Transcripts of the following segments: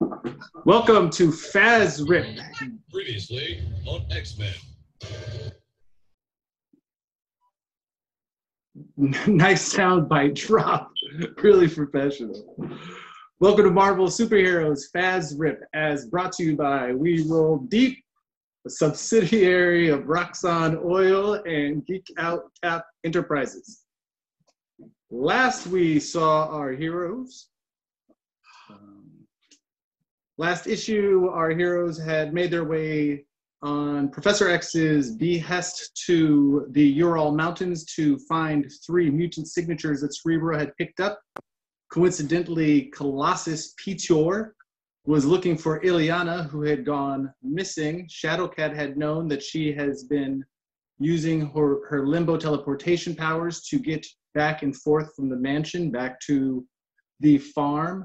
Welcome to FASERIP. Previously on X-Men. Nice soundbite drop. Really professional. Welcome to Marvel Superheroes FASERIP, as brought to you by We Roll Deep, a subsidiary of Roxxon Oil and Geek Outings Enterprises. Last we saw our heroes. Last issue, our heroes had made their way on Professor X's behest to the Ural Mountains to find 3 mutant signatures that Cerebro had picked up. Coincidentally, Colossus Petor was looking for Ileana, who had gone missing. Shadowcat had known that she has been using her limbo teleportation powers to get back and forth from the mansion back to the farm.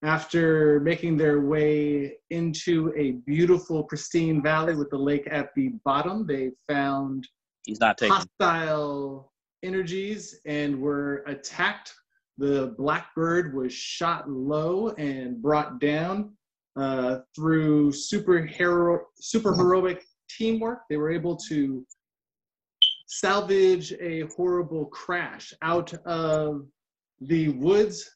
After making their way into a beautiful, pristine valley with the lake at the bottom, they found hostile energies and were attacked. The Blackbird was shot low and brought down through super heroic teamwork. They were able to salvage a horrible crash out of the woods.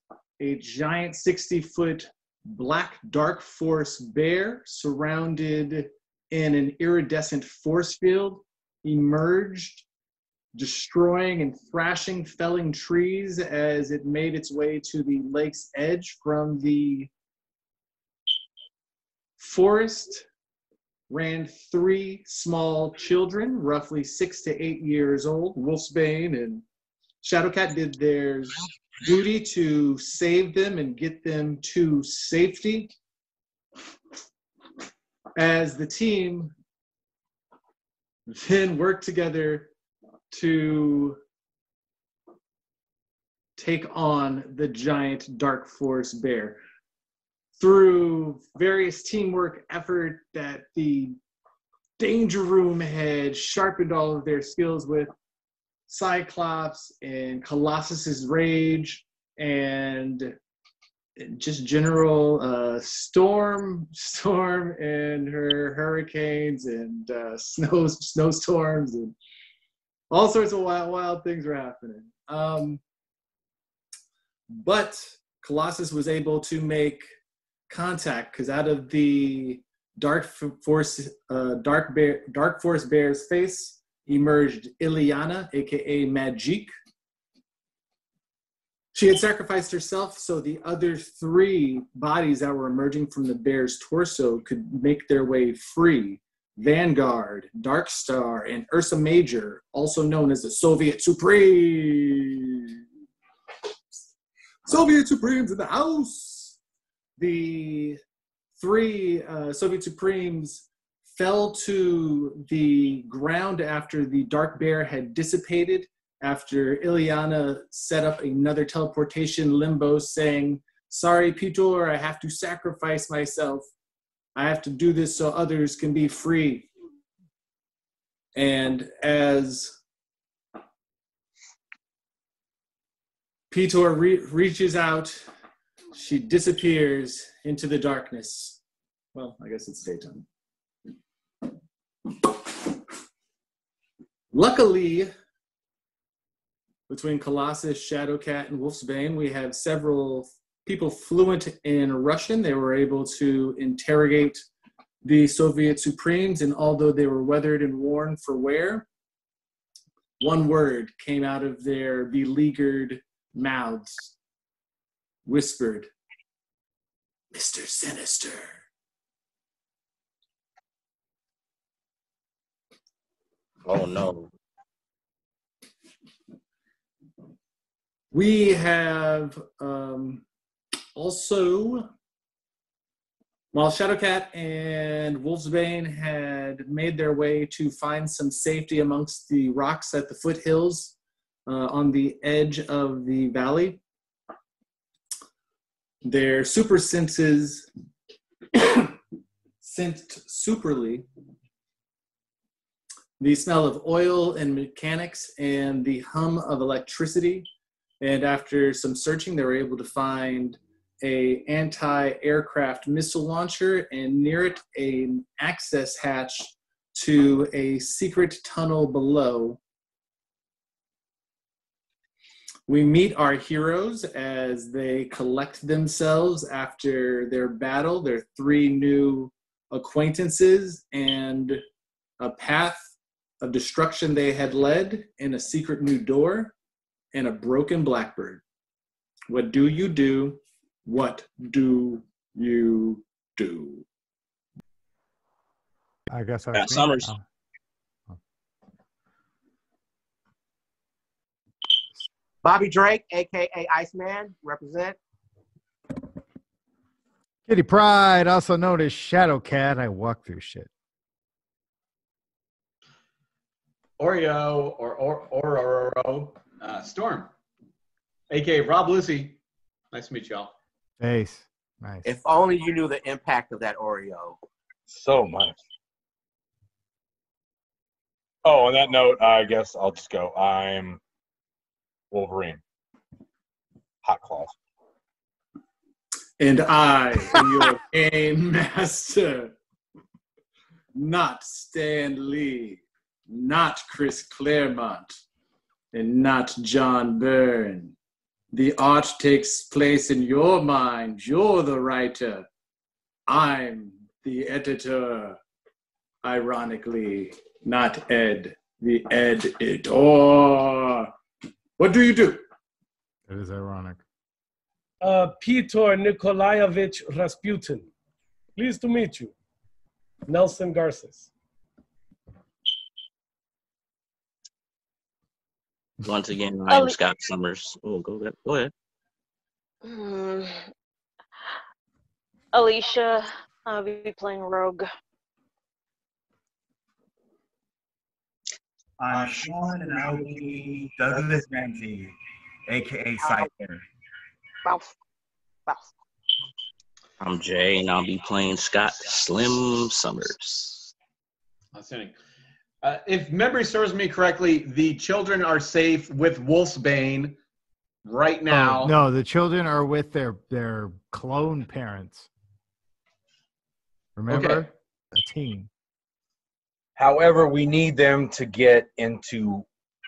A giant 60-foot black dark force bear surrounded in an iridescent force field emerged, destroying and thrashing, felling trees as it made its way to the lake's edge. From the forest ran 3 small children, roughly 6 to 8 years old. Wolfsbane and Shadowcat did their duty to save them and get them to safety, as the team then worked together to take on the giant dark force bear. Through various teamwork effort that the Danger Room had sharpened all of their skills with, Cyclops and Colossus's Rage and just general Storm and her hurricanes and snowstorms and all sorts of wild things were happening. But Colossus was able to make contact, because out of the dark force bear's face emerged Ileana, aka Magique. She had sacrificed herself so the other 3 bodies that were emerging from the bear's torso could make their way free. Vanguard, Darkstar, and Ursa Major, also known as the Soviet Supreme. Soviet Supremes in the house! The 3 Soviet Supremes fell to the ground after the dark bear had dissipated, after Ileana set up another teleportation limbo saying, "Sorry, Petor, I have to sacrifice myself. I have to do this so others can be free." And as Petor reaches out, she disappears into the darkness. Well, I guess it's daytime. Luckily, between Colossus, Shadowcat, and Wolfsbane, we have several people fluent in Russian. They were able to interrogate the Soviet Supremes, and although they were weathered and worn for wear, one word came out of their beleaguered mouths, whispered, "Mr. Sinister." Oh no. We have also, while Shadowcat and Wolfsbane had made their way to find some safety amongst the rocks at the foothills on the edge of the valley, their super senses sensed superly the smell of oil and mechanics and the hum of electricity. And after some searching, they were able to find a anti-aircraft missile launcher, and near it an access hatch to a secret tunnel below. We meet our heroes as they collect themselves after their battle, their 3 new acquaintances, and a path of destruction they had led, and a secret new door, and a broken blackbird. What do you do? What do you do? I guess Got that's me. Summers. Bobby Drake, a.k.a. Iceman, represent. Kitty Pride, also known as Shadow Cat. I walk through shit. Oreo or Storm, aka Rob Lucy. Nice to meet y'all. Ace. Nice. If only you knew the impact of that Oreo. So much. Oh, on that note, I guess I'll just go. I'm Wolverine. Hot Claws. And I am your game master. Not Stan Lee, not Chris Claremont, and not John Byrne. The art takes place in your mind. You're the writer. I'm the editor. Ironically, not Ed, the editor. What do you do? It is ironic. Peter Nikolaevich Rasputin. Pleased to meet you. Nelson Garces. Once again, I am Scott Summers. Oh, go ahead. Alicia, I'll be playing Rogue. I'm Sean, and I'll be Douglas Ramsey, a.k.a. Cypher. Ralph. I'm Jay, and I'll be playing Scott Slim Summers. Outstanding. If memory serves me correctly, the children are safe with Wolfsbane right now. Oh, no, the children are with their clone parents. Remember? Okay. A teen. However, we need them to get into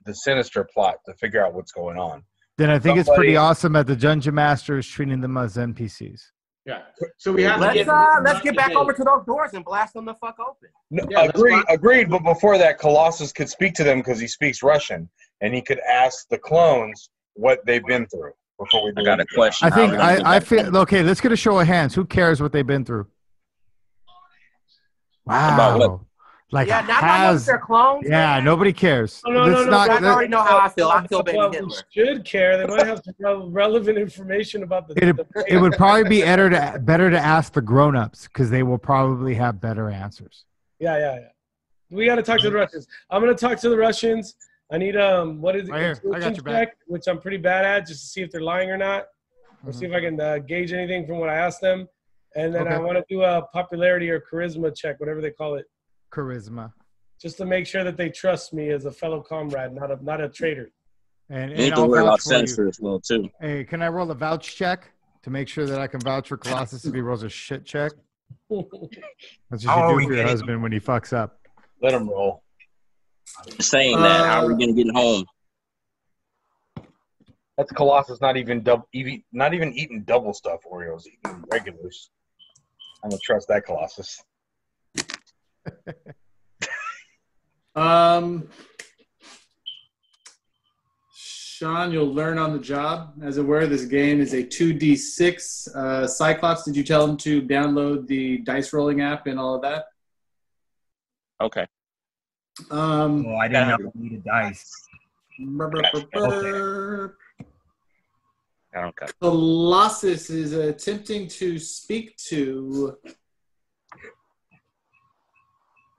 the Sinister plot to figure out what's going on. Then I think it's pretty awesome that the Dungeon Master is treating them as NPCs. Yeah. So we have Let's to get back over to those doors and blast them the fuck open. No, Yeah, agreed. But before that, Colossus could speak to them because he speaks Russian, and he could ask the clones what they've been through before we do. I got a question. I think I feel okay. Let's get a show of hands. Who cares what they've been through? Wow. About what? Like Yeah, not about their clones. Yeah, man. nobody cares. No. I already know how I feel. I feel baby Well, Hitler. we should care. They might have some relevant information about the. It would probably be better to ask the grown-ups because they will probably have better answers. Yeah. We got to talk to the Russians. I'm gonna talk to the Russians. I need what is it? Right here. I got your back. Check, which I'm pretty bad at, just to see if they're lying or not. Or see if I can gauge anything from what I asked them. And then I want to do a popularity or charisma check, whatever they call it. Charisma. Just to make sure that they trust me as a fellow comrade, not a traitor. And You need to I'll worry about vouch for you. Sinister as well, too. Hey, can I roll a vouch check to make sure that I can vouch for Colossus if he rolls a shit check? That's what you do for your husband when he fucks up. Let him roll. Saying that, how are we going to get home? That's Colossus not even eating double stuff Oreos, eating regulars. I don't trust that Colossus. Sean, you'll learn on the job. As it were, this game is a 2d6. Cyclops, did you tell him to download the dice rolling app and all of that? Okay. Oh, I didn't know we needed dice. Okay. Colossus is attempting to speak to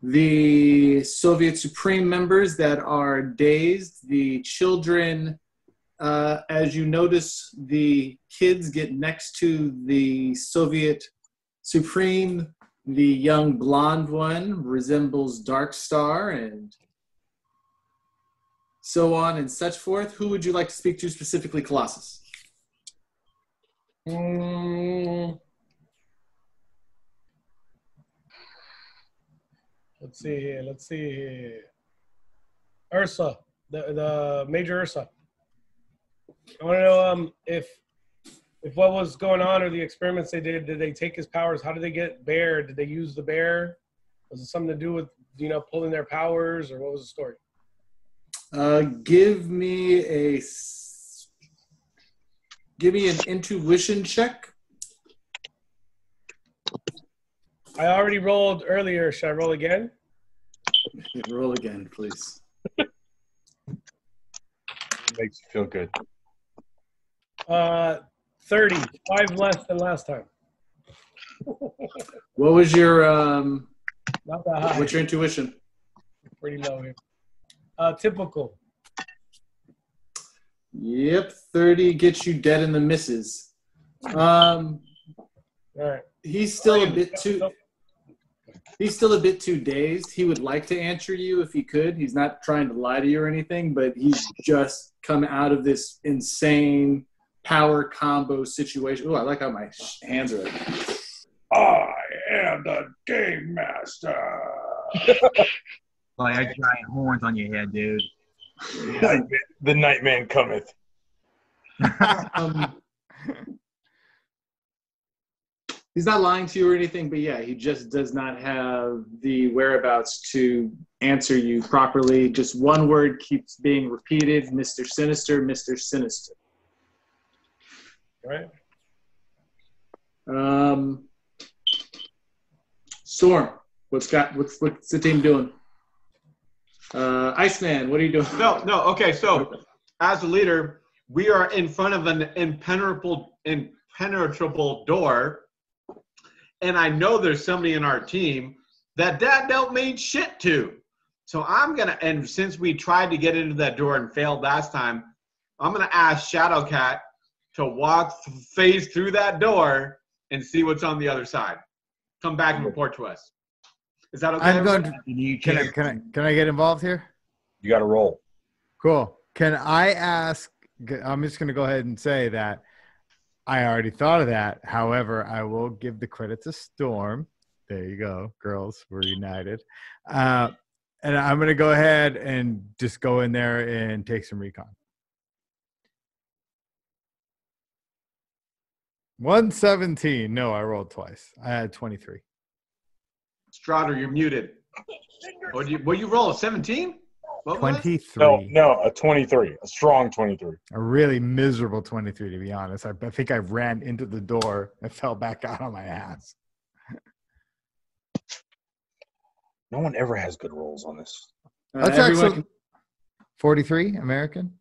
the Soviet Supreme members that are dazed. The children, as you notice, the kids get next to the Soviet Supreme. The young blonde one resembles Dark Star and so on and such forth. Who would you like to speak to specifically, Colossus? Let's see here. Ursa, the Major Ursa. I want to know if what was going on or the experiments they did they take his powers? How did they get Bear? Did they use the Bear? Was it something to do with, pulling their powers, or what was the story? Give me an intuition check. I already rolled earlier. Should I roll again? Roll again, please. Makes you feel good. 30, 5 less than last time. What was your Not that high. what's your intuition? Pretty low here. Typical. Yep, 30 gets you dead in the misses. All right. He's still a bit too dazed. He would like to answer you if he could. He's not trying to lie to you or anything, but he's just come out of this insane power combo situation. Oh, I like how my hands are. I am the game master. Like I giant horns on your head, dude. The Nightman cometh. He's not lying to you or anything, but yeah, he just does not have the whereabouts to answer you properly. Just one word keeps being repeated: Mr. Sinister, Mr. Sinister. Right. Storm, what's the team doing? Iceman, what are you doing? No. Okay, so as a leader, we are in front of an impenetrable door, and I know there's somebody in our team that don't mean shit to. So and since we tried to get into that door and failed last time, I'm gonna ask Shadowcat to phase through that door and see what's on the other side. Come back and report to us. Is that okay? I'm going to. Can I get involved here? You got to roll. Cool. Can I ask? I'm just going to go ahead and say that I already thought of that. However, I will give the credit to Storm. There you go, girls. We're united. And I'm going to go ahead and just go in there and take some recon. 117. No, I rolled twice. I had 23. Strider, you're muted. What you roll? A 17? 23. No, a 23. A strong 23. A really miserable 23, to be honest. I think I ran into the door and fell back out on my ass. No one ever has good rolls on this. That's actually 43 American.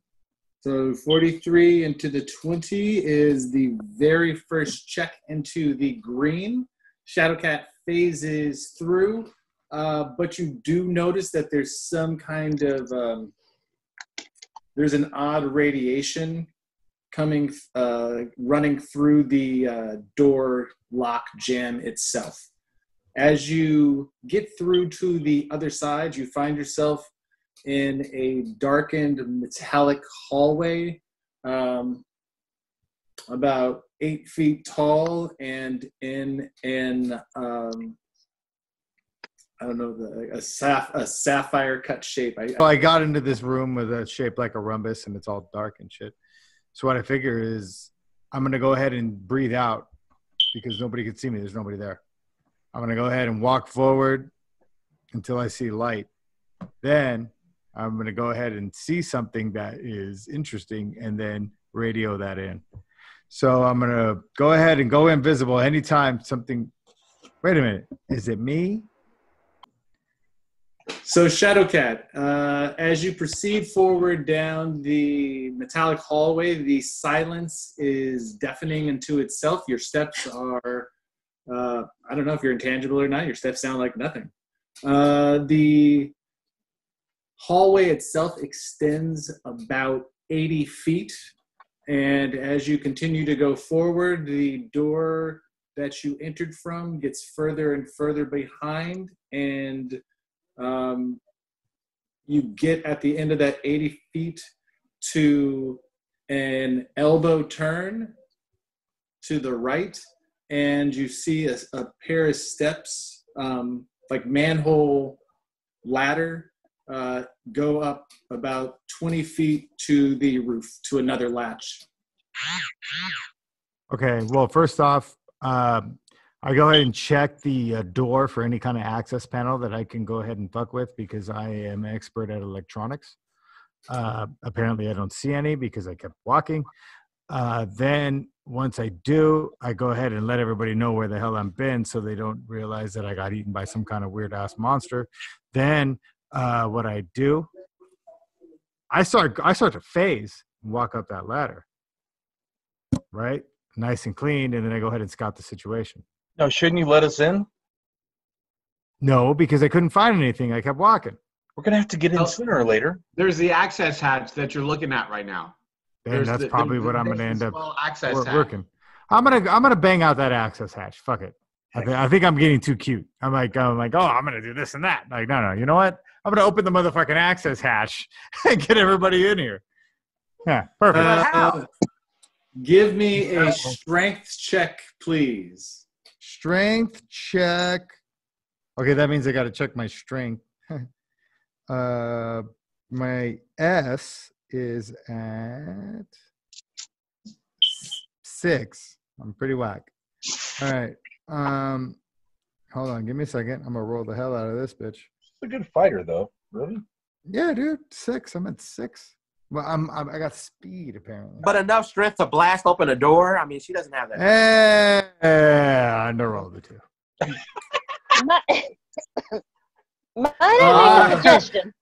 So 43 into the 20 is the very first check into the green. Shadowcat phases through, but you do notice that there's some kind of there's an odd radiation coming running through the door lock jamb itself. As you get through to the other side, you find yourself in a darkened metallic hallway, about 8 feet tall, and in an I don't know, a sapphire cut shape. I got into this room with a shape like a rhombus, and it's all dark and shit. So what I figure is I'm going to go ahead and breathe out because nobody can see me. There's nobody there. I'm going to go ahead and walk forward until I see light. Then I'm going to go ahead and see something that is interesting and then radio that in. So I'm going to go ahead and go invisible anytime something – wait a minute. Is it me? So Shadowcat, as you proceed forward down the metallic hallway, the silence is deafening into itself. Your steps are I don't know if you're intangible or not. Your steps sound like nothing. The hallway itself extends about 80 feet. And as you continue to go forward, the door that you entered from gets further and further behind. And you get at the end of that 80 feet to an elbow turn. to the right, and you see a pair of steps, like manhole ladder, go up about 20 feet to the roof to another latch. Okay. Well, first off, I go ahead and check the door for any kind of access panel that I can go ahead and fuck with because I am expert at electronics. Apparently, I don't see any because I kept walking. Then once I do, I go ahead and let everybody know where the hell I'm been so they don't realize that I got eaten by some kind of weird ass monster. Then what I do, I start to phase and walk up that ladder, right? Nice and clean, and then I go ahead and scout the situation. No, shouldn't you let us in? No, because I couldn't find anything. I kept walking. We're gonna have to get in sooner or later. There's the access hatch that you're looking at right now. And that's probably what I'm gonna end up working. Hatch. I'm gonna bang out that access hatch. Fuck it. I think I'm getting too cute. I'm like, oh, I'm gonna do this and that. Like, no. You know what? I'm gonna open the motherfucking access hatch and get everybody in here. Yeah, perfect. Give me a strength check, please. Strength check. Okay, that means I got to check my strength. My S is at 6. I'm pretty whack. All right. Hold on. Give me a second. I'm gonna roll the hell out of this bitch. She's a good fighter, though. Really? Yeah, dude. 6. I'm at 6. Well, I got speed apparently. But enough strength to blast open a door. I mean, she doesn't have that. I underrolled the 2. Might I make a suggestion?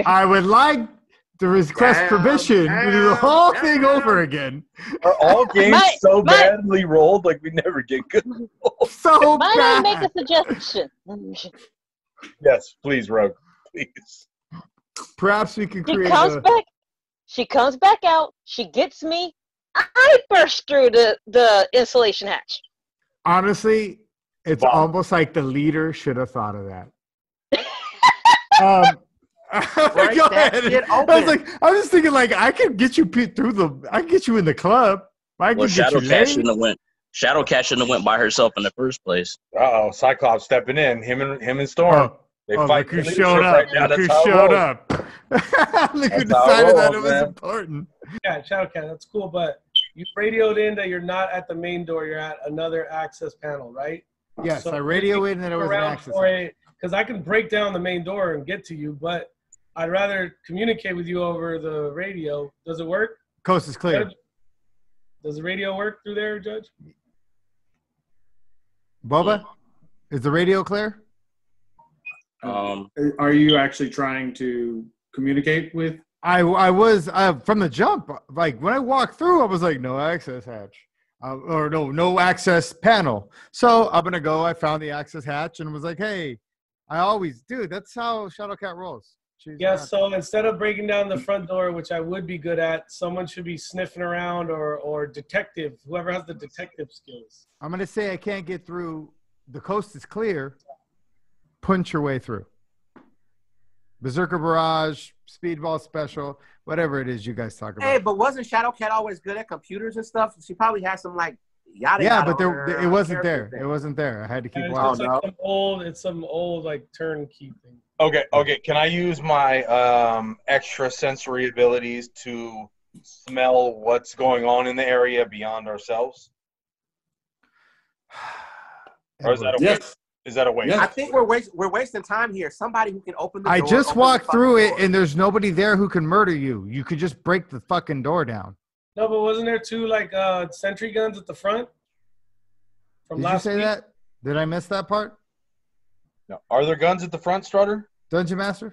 I would like to request permission to do the whole thing over again. Are all games so badly rolled? Like we never get good rolls. So Might bad. I make a suggestion? Yes, please, Rogue. Please. Perhaps we can She create comes back. She comes back out. She gets me. I burst through the insulation hatch. Honestly, it's almost like the leader should have thought of that. Go ahead. I was thinking like I could get you through I can get you in the club. I can get you Shadowcat shouldn't have went by herself in the first place. Uh-oh, Cyclops stepping in. Him and Storm. They fight. Look who showed up. Right now. Look who That's showed how up. Look who decided that it was important. Yeah, Shadowcat, that's cool, but you radioed in that you're not at the main door, you're at another access panel, right? Yes, so I radioed in that it was an access panel. Because I can break down the main door and get to you, but I'd rather communicate with you over the radio. Does it work? Coast is clear. Judge? Does the radio work through there, Judge? Boba, is the radio clear? Are you actually trying to communicate with? I was from the jump. Like when I walked through, I was like, no access hatch, or no access panel. So I'm gonna go. I found the access hatch and was like, hey, that's how Shadowcat rolls. So instead of breaking down the front door, which I would be good at, someone should be sniffing around or detective, whoever has the detective skills. I'm gonna say I can't get through. The coast is clear. Punch your way through. Berserker Barrage, Speedball Special, whatever it is you guys talk about. Hey, but wasn't Shadowcat always good at computers and stuff? She probably had some like yada. Yeah, yada but it wasn't there. It wasn't there. I had to keep watching. It's some old like turnkey thing. Okay. Can I use my extra sensory abilities to smell what's going on in the area beyond ourselves? Or is that a waste? Is that a waste? I think we're wasting time here. Somebody who can open the door. I just walked through it, and there's nobody there who can murder you. You could just break the fucking door down. No, but wasn't there 2 like sentry guns at the front? Did you say that? Did I miss that part? No. Are there guns at the front, Strutter? Dungeon Master?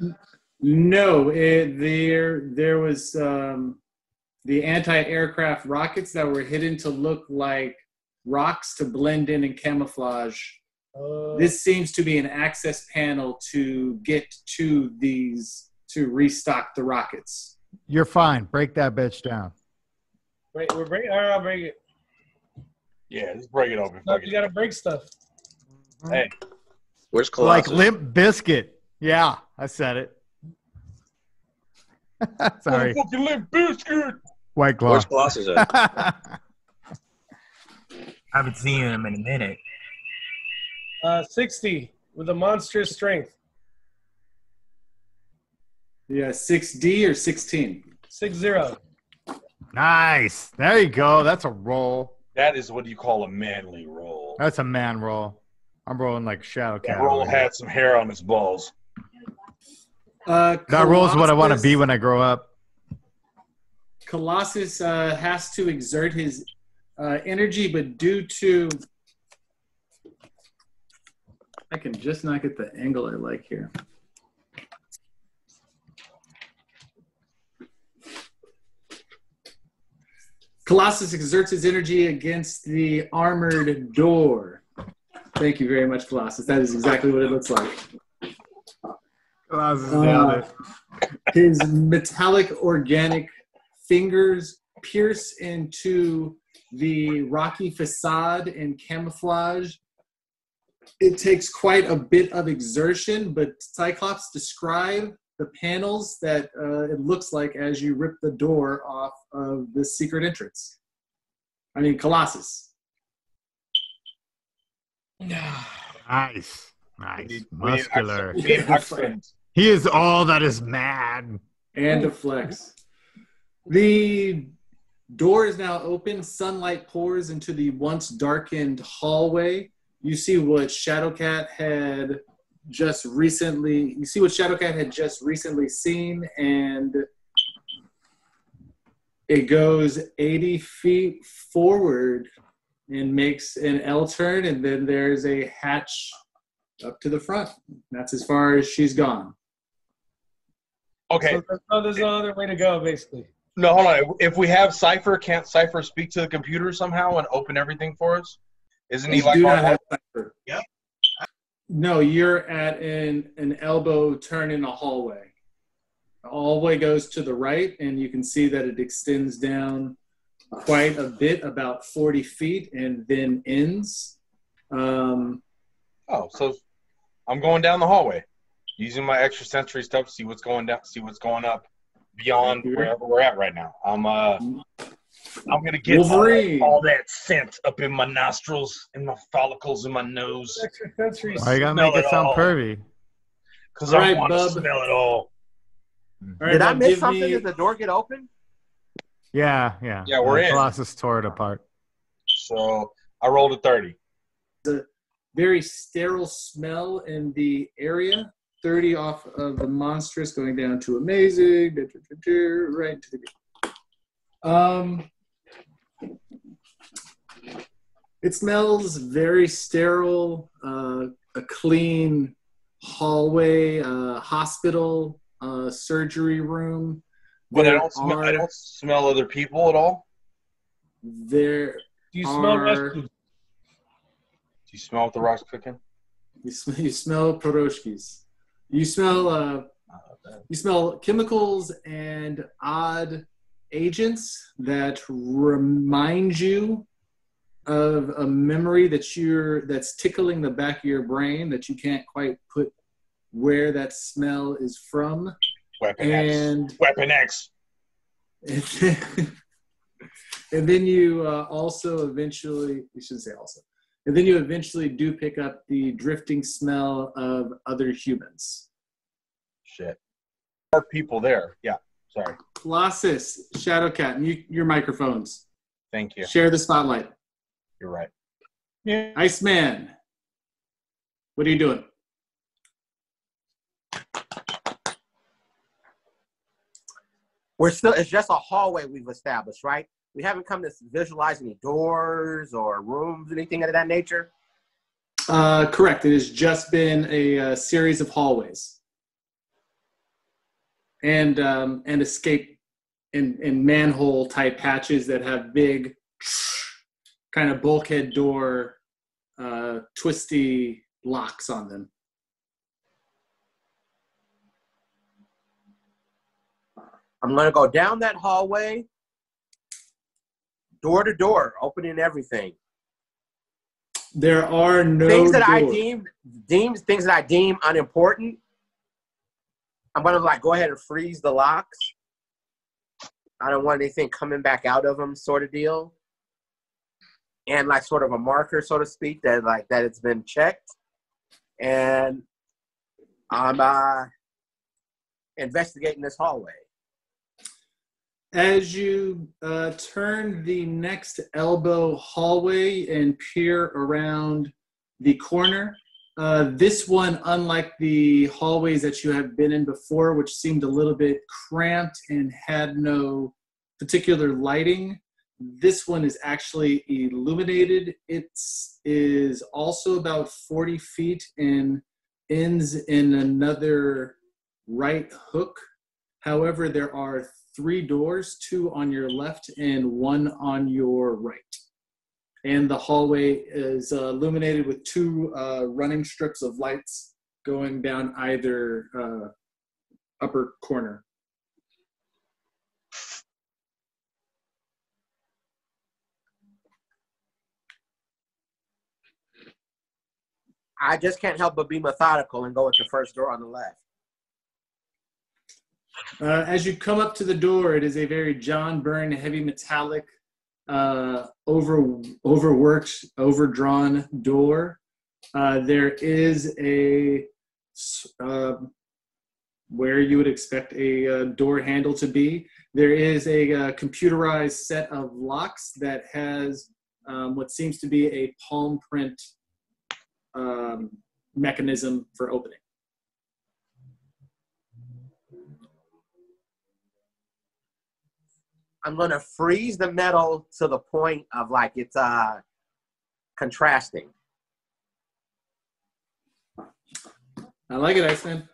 No, there was the anti-aircraft rockets that were hidden to look like rocks to blend in and camouflage. This seems to be an access panel to get to these to restock the rockets. You're fine. Break that bitch down. We're breaking. All right, I'll break it. Yeah, just break it open. You gotta break stuff. Hey, where's Colossus? Like Limp Biscuit. Yeah, I said it. Sorry. Fucking Limp Biscuit. White Claw. Where's Colossus at? I haven't seen him in a minute. 60 with a monstrous strength. Yeah, 6D or 16? 60. Nice. There you go. That's a roll. That is what you call a manly roll. That's a man roll. I'm rolling like Shadow Cat. That roll had some hair on his balls. That roll's what I want to be when I grow up. Colossus has to exert his energy, but due to... I can just not get the angle I like here. Colossus exerts his energy against the armored door. Thank you very much, Colossus. That is exactly what it looks like. Colossus nailed it. His metallic organic fingers pierce into the rocky facade and camouflage. It takes quite a bit of exertion, but Cyclops, describe the panels that it looks like as you rip the door off of the secret entrance. I mean, Colossus. Nice. Muscular. Excellent. He is all that is mad. And a flex. The door is now open. Sunlight pours into the once darkened hallway. You see what Shadowcat had just recently. You see what Shadowcat had just recently seen, and it goes 80 feet forward and makes an L turn, and then there's a hatch up to the front. That's as far as she's gone. Okay. So there's no other way to go, basically. No, hold on. If we have Cypher, can't Cypher speak to the computer somehow and open everything for us? Isn't he You like do our not have Cypher. Yeah. No, you're at an elbow turn in a hallway. The hallway goes to the right, and you can see that it extends down quite a bit, about 40 feet, and then ends. Oh, so I'm going down the hallway, using my extrasensory stuff to see what's going down, see what's going up beyond wherever we're at right now. I'm gonna get all that scent up in my nostrils, in my follicles, in my nose. Extrasensory. Why you gotta make it sound pervy? Because I want to smell it all. Did I miss something? Did the door get open? Yeah. Yeah, we're in. Colossus tore it apart. So I rolled a 30. The very sterile smell in the area. 30 off of the monstrous, going down to amazing. Right to the it smells very sterile. A clean hallway, hospital, surgery room. But I don't smell other people at all. There Do you smell are. rescue? Do you smell what the rock's cooking? You smell pierogies. You smell chemicals and odd agents that remind you of a memory that's tickling the back of your brain that you can't quite put where that smell is from. Weapon X. And then you also eventually, you shouldn't say also, and then you eventually do pick up the drifting smell of other humans. Shit. There are people there. Yeah, sorry. Colossus, Shadowcat, mute your microphones. Thank you. Share the spotlight. You're right. Yeah. Iceman, what are you doing? It's just a hallway we've established, right? We haven't come to visualize any doors or rooms, anything of that nature? Correct. It has just been a series of hallways. And escape and manhole type hatches that have big kind of bulkhead door, twisty locks on them. I'm going to go down that hallway, door to door, opening everything. There are no things that doors. Things that I deem unimportant. I'm going to go ahead and freeze the locks. I don't want anything coming back out of them, sort of deal. and like sort of a marker, so to speak, that it's been checked. And I'm investigating this hallway. As you turn the next elbow hallway and peer around the corner, this one, unlike the hallways that you have been in before, which seemed a little bit cramped and had no particular lighting, this one is actually illuminated. It is also about 40 feet and ends in another right hook. However, there are 3 doors, 2 on your left and 1 on your right. And the hallway is illuminated with 2 running strips of lights going down either upper corner. I just can't help but be methodical and go with the first door on the left. As you come up to the door, it is a very John Byrne heavy metallic, overworked, overdrawn door. There is a where you would expect a door handle to be. There is a computerized set of locks that has what seems to be a palm print mechanism for opening. I'm going to freeze the metal to the point of like it's contrasting. I like it, X-Men.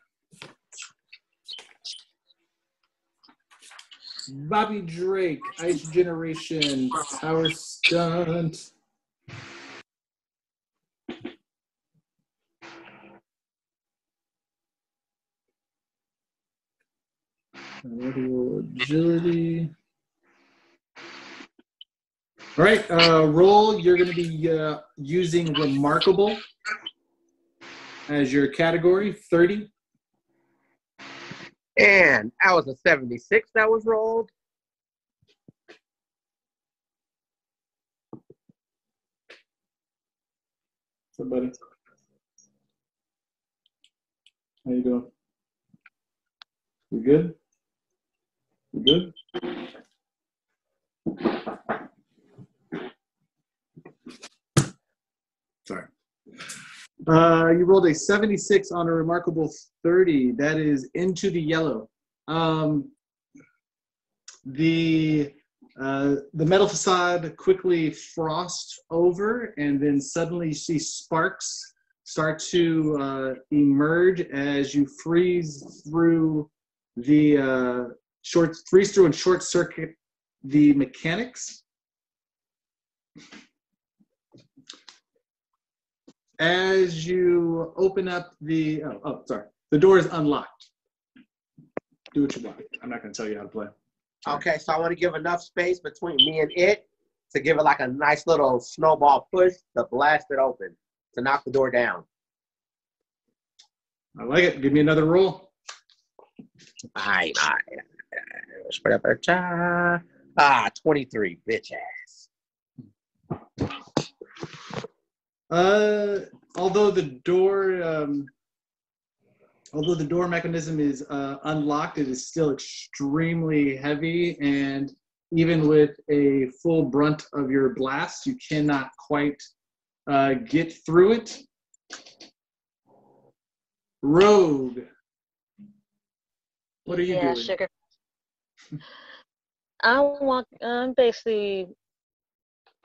Bobby Drake, Ice Generation, Power Stunt. Audio agility. All right, roll. You're going to be using Remarkable as your category, 30. And that was a 76 that was rolled. Somebody. How you doing? You good? You good? Sorry. You rolled a 76 on a Remarkable 30. That is into the yellow. The metal facade quickly frosts over, and then suddenly you see sparks start to emerge as you freeze through and short circuit the mechanics. As you open up the, sorry, the door is unlocked. Do what you want. I'm not going to tell you how to play. Sorry. Okay, so I want to give enough space between me and it to give it like a nice little snowball push to blast it open, to knock the door down. I like it. Give me another roll. 23, bitch ass. Although the door mechanism is unlocked, it is still extremely heavy, and even with a full brunt of your blast, you cannot quite get through it. Rogue, what are you doing? Sugar. I'm basically,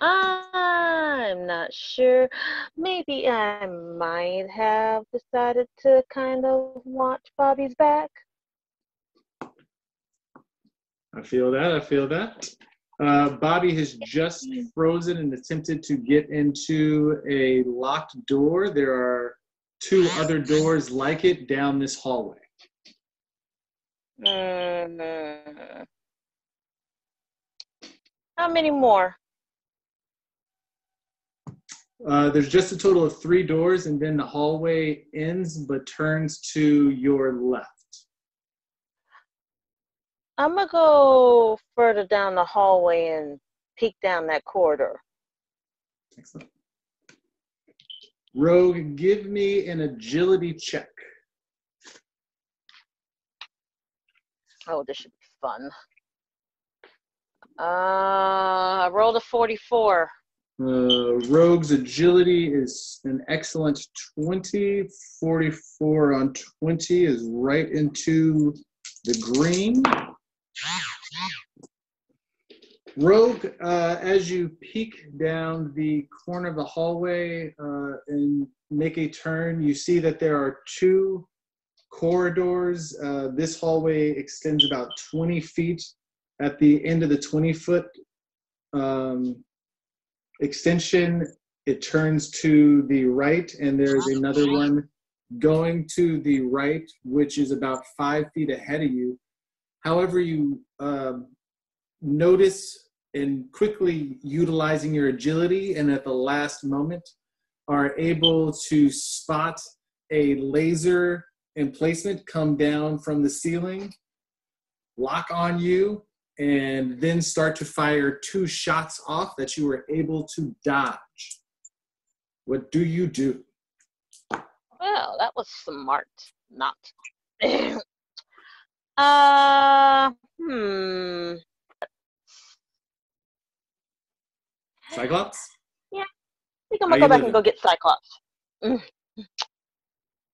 I'm not sure. Maybe I might have decided to kind of watch Bobby's back. I feel that. Bobby has just frozen and attempted to get into a locked door. There are 2 other doors like it down this hallway. How many more? There's just a total of 3 doors, and then the hallway ends but turns to your left. I'm gonna go further down the hallway and peek down that corridor. Excellent. Rogue, give me an agility check. Oh, this should be fun. I rolled a 44. Rogue's agility is an excellent 20. 44 on 20 is right into the green. Rogue, as you peek down the corner of the hallway and make a turn, you see that there are two corridors. This hallway extends about 20 feet. At the end of the 20-foot extension, it turns to the right, and there's another one going to the right, which is about 5 feet ahead of you. However, you notice, and quickly utilizing your agility, and at the last moment are able to spot a laser emplacement come down from the ceiling, lock on you, and then start to fire 2 shots off that you were able to dodge. What do you do? Well, that was smart. Not. Cyclops? Yeah, I think I'm gonna go back and go get Cyclops.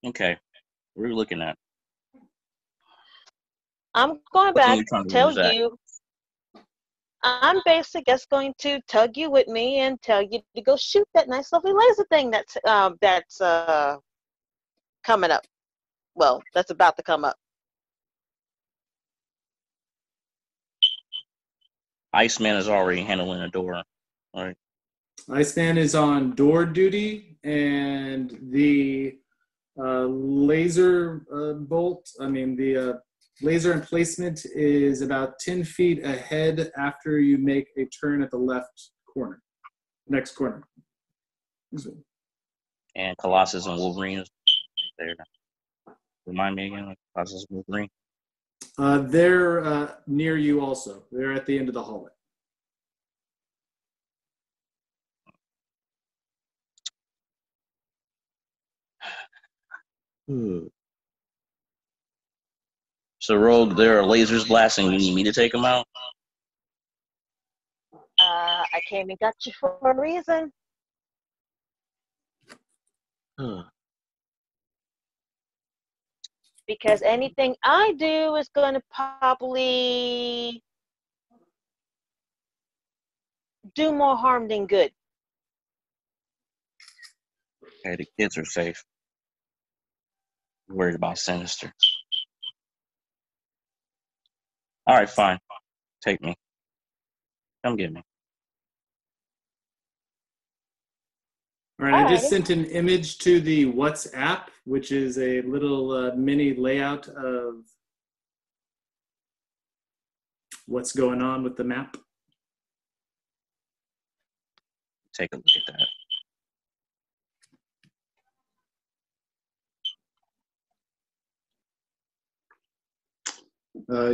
Okay, what are we looking at? I'm going What thing back you trying to to tell use that? you. I'm basically just going to tug you with me and tell you to go shoot that nice, lovely laser thing that's coming up. Well, that's about to come up. Iceman is already handling the door. All right. Iceman is on door duty, and the laser laser emplacement is about 10 feet ahead after you make a turn at the left corner, next corner. And Colossus and Wolverine is there. Remind me again, Colossus and Wolverine. They're near you also. They're at the end of the hallway. So, Rogue, there are lasers blasting. You need me to take them out? I came and got you for a reason. Because anything I do is going to probably do more harm than good. Okay, the kids are safe. I'm worried about Sinister. All right, fine. Take me. Come get me. All right, I just sent an image to the WhatsApp, which is a little mini layout of what's going on with the map. Take a look at that.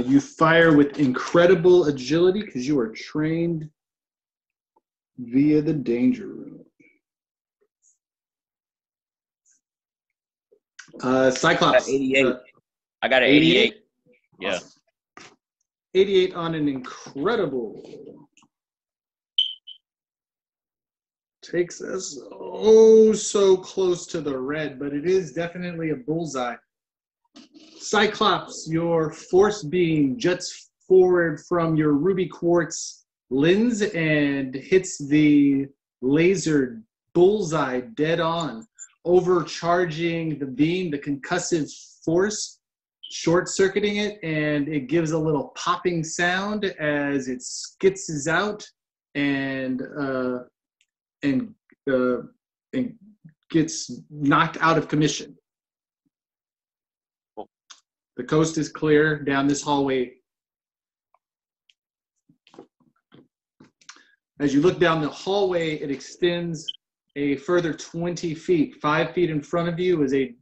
You fire with incredible agility because you are trained via the danger room. Cyclops. I got 88. I got an 88. Yeah. Awesome. 88 on an incredible. Takes us so close to the red, but it is definitely a bullseye. Cyclops, your force beam juts forward from your ruby quartz lens and hits the laser bullseye dead on, overcharging the beam, the concussive force, short-circuiting it, and it gives a little popping sound as it skitzes out and gets knocked out of commission. The coast is clear down this hallway. As you look down the hallway, it extends a further 20 feet. 5 feet in front of you is a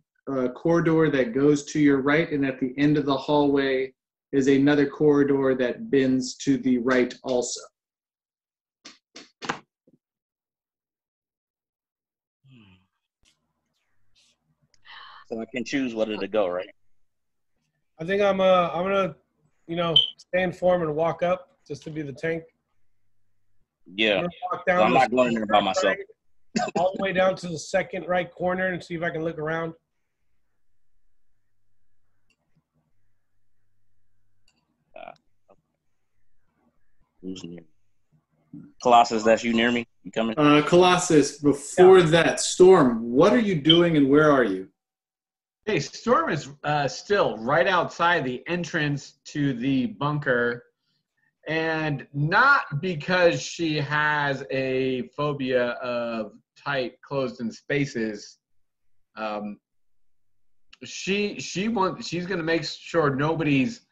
corridor that goes to your right, and at the end of the hallway is another corridor that bends to the right also. So I can choose whether to go, right? I think I'm gonna, stay in form and walk up just to be the tank. Yeah. I'm gonna walk So down I'm not going in there by myself. all the way down to the second right corner and see if I can look around. Who's near me? Colossus, that's you near me? You coming? Colossus, before that, Storm, what are you doing and where are you? Hey, Storm is still right outside the entrance to the bunker, and not because she has a phobia of tight, closed-in spaces. She's going to make sure nobody's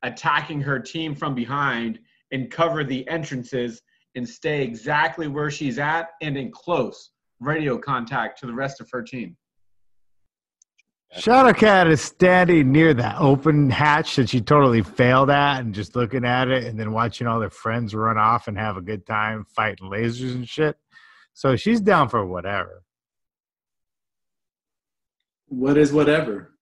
attacking her team from behind and cover the entrances and stay exactly where she's at and in close radio contact to the rest of her team. Shadowcat is standing near that open hatch that she totally failed at and just looking at it and then watching all their friends run off and have a good time fighting lasers and shit. So she's down for whatever. What is whatever?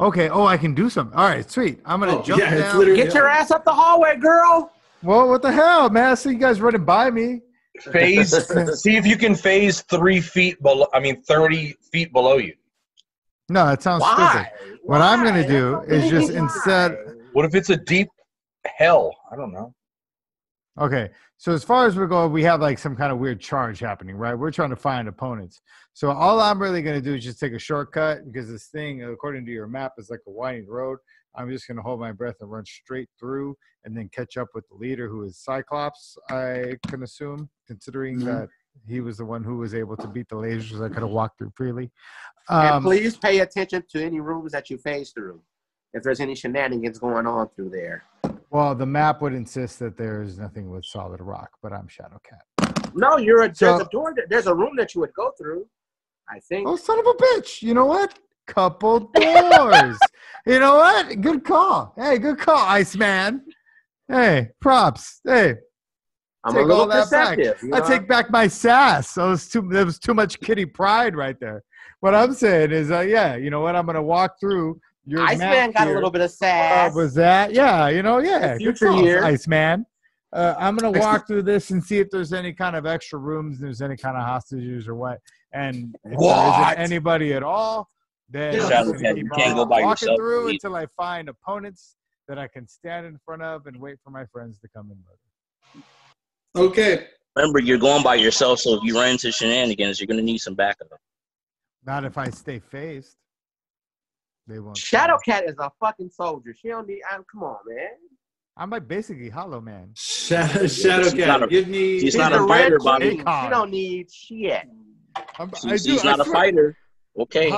Okay. Oh, I can do something. All right, sweet. I'm going to jump down. Get your ass up the hallway, girl. Well, what the hell, man? I see you guys running by me. Phase. See if you can phase 30 feet feet below you. No, that sounds stupid. What I'm going to do is just instead. What if it's a deep hell? I don't know. Okay, so as far as we're going, we have like some kind of weird charge happening, right? We're trying to find opponents. So all I'm really going to do is just take a shortcut because this thing, according to your map, is like a winding road. I'm just going to hold my breath and run straight through and then catch up with the leader, who is Cyclops, I can assume, considering that he was the one who was able to beat the lasers. I could have walked through freely. And please pay attention to any rooms that you phase through, if there's any shenanigans going on through there. Well, the map would insist that there is nothing with solid rock, but I'm Shadowcat. No, there's a room that you would go through, I think. Oh, son of a bitch. You know what? Couple doors. You know what? Good call. Hey, good call, Iceman. Hey, props. Hey. I'm a little perceptive. I take back my sass. There was too much kitty pride right there. What I'm saying is, yeah, you know what? I'm going to walk through your Iceman got a little bit of sass. Was that? Yeah, yeah. Future year. Iceman. I'm going to walk through this and see if there's any kind of extra rooms, there's any kind of hostages or what. And if there isn't anybody at all, then you can't go by walking yourself through until I find opponents that I can stand in front of and wait for my friends to come and murder. Okay. Remember, you're going by yourself, so if you run into shenanigans, you're going to need some backup. Not if I stay phased. They won't. Shadowcat is a fucking soldier. She don't need. Come on, man. I'm like basically Hollow Man. Shadowcat, give me. She's not a fighter, Bobby. She don't need shit. She's not a fighter. Okay.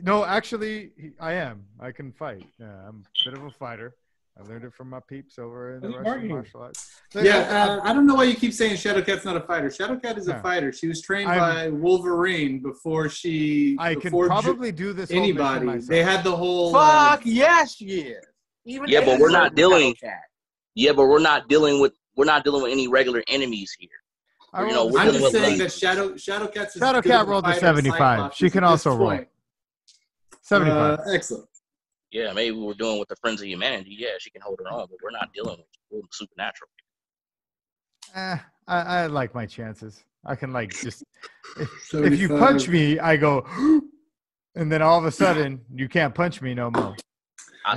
No, actually, I am. I can fight. Yeah, I'm a bit of a fighter. I learned it from my peeps over in the Russian martial arts. Yeah, I don't know why you keep saying Shadowcat's not a fighter. Shadowcat is a fighter. She was trained by Wolverine before she. I can probably do this. Anybody? They had the whole. Fuck yes, she is. Even but we're not dealing. Yeah, but we're not dealing with any regular enemies here. I'm just saying that Shadowcat's. Shadowcat rolled a 75. She can also roll. 75. Excellent. Yeah, maybe we're doing with the Friends of Humanity. Yeah, she can hold her own, but we're not dealing with supernatural. I like my chances. I can just if you punch me, I go, and then all of a sudden you can't punch me no more.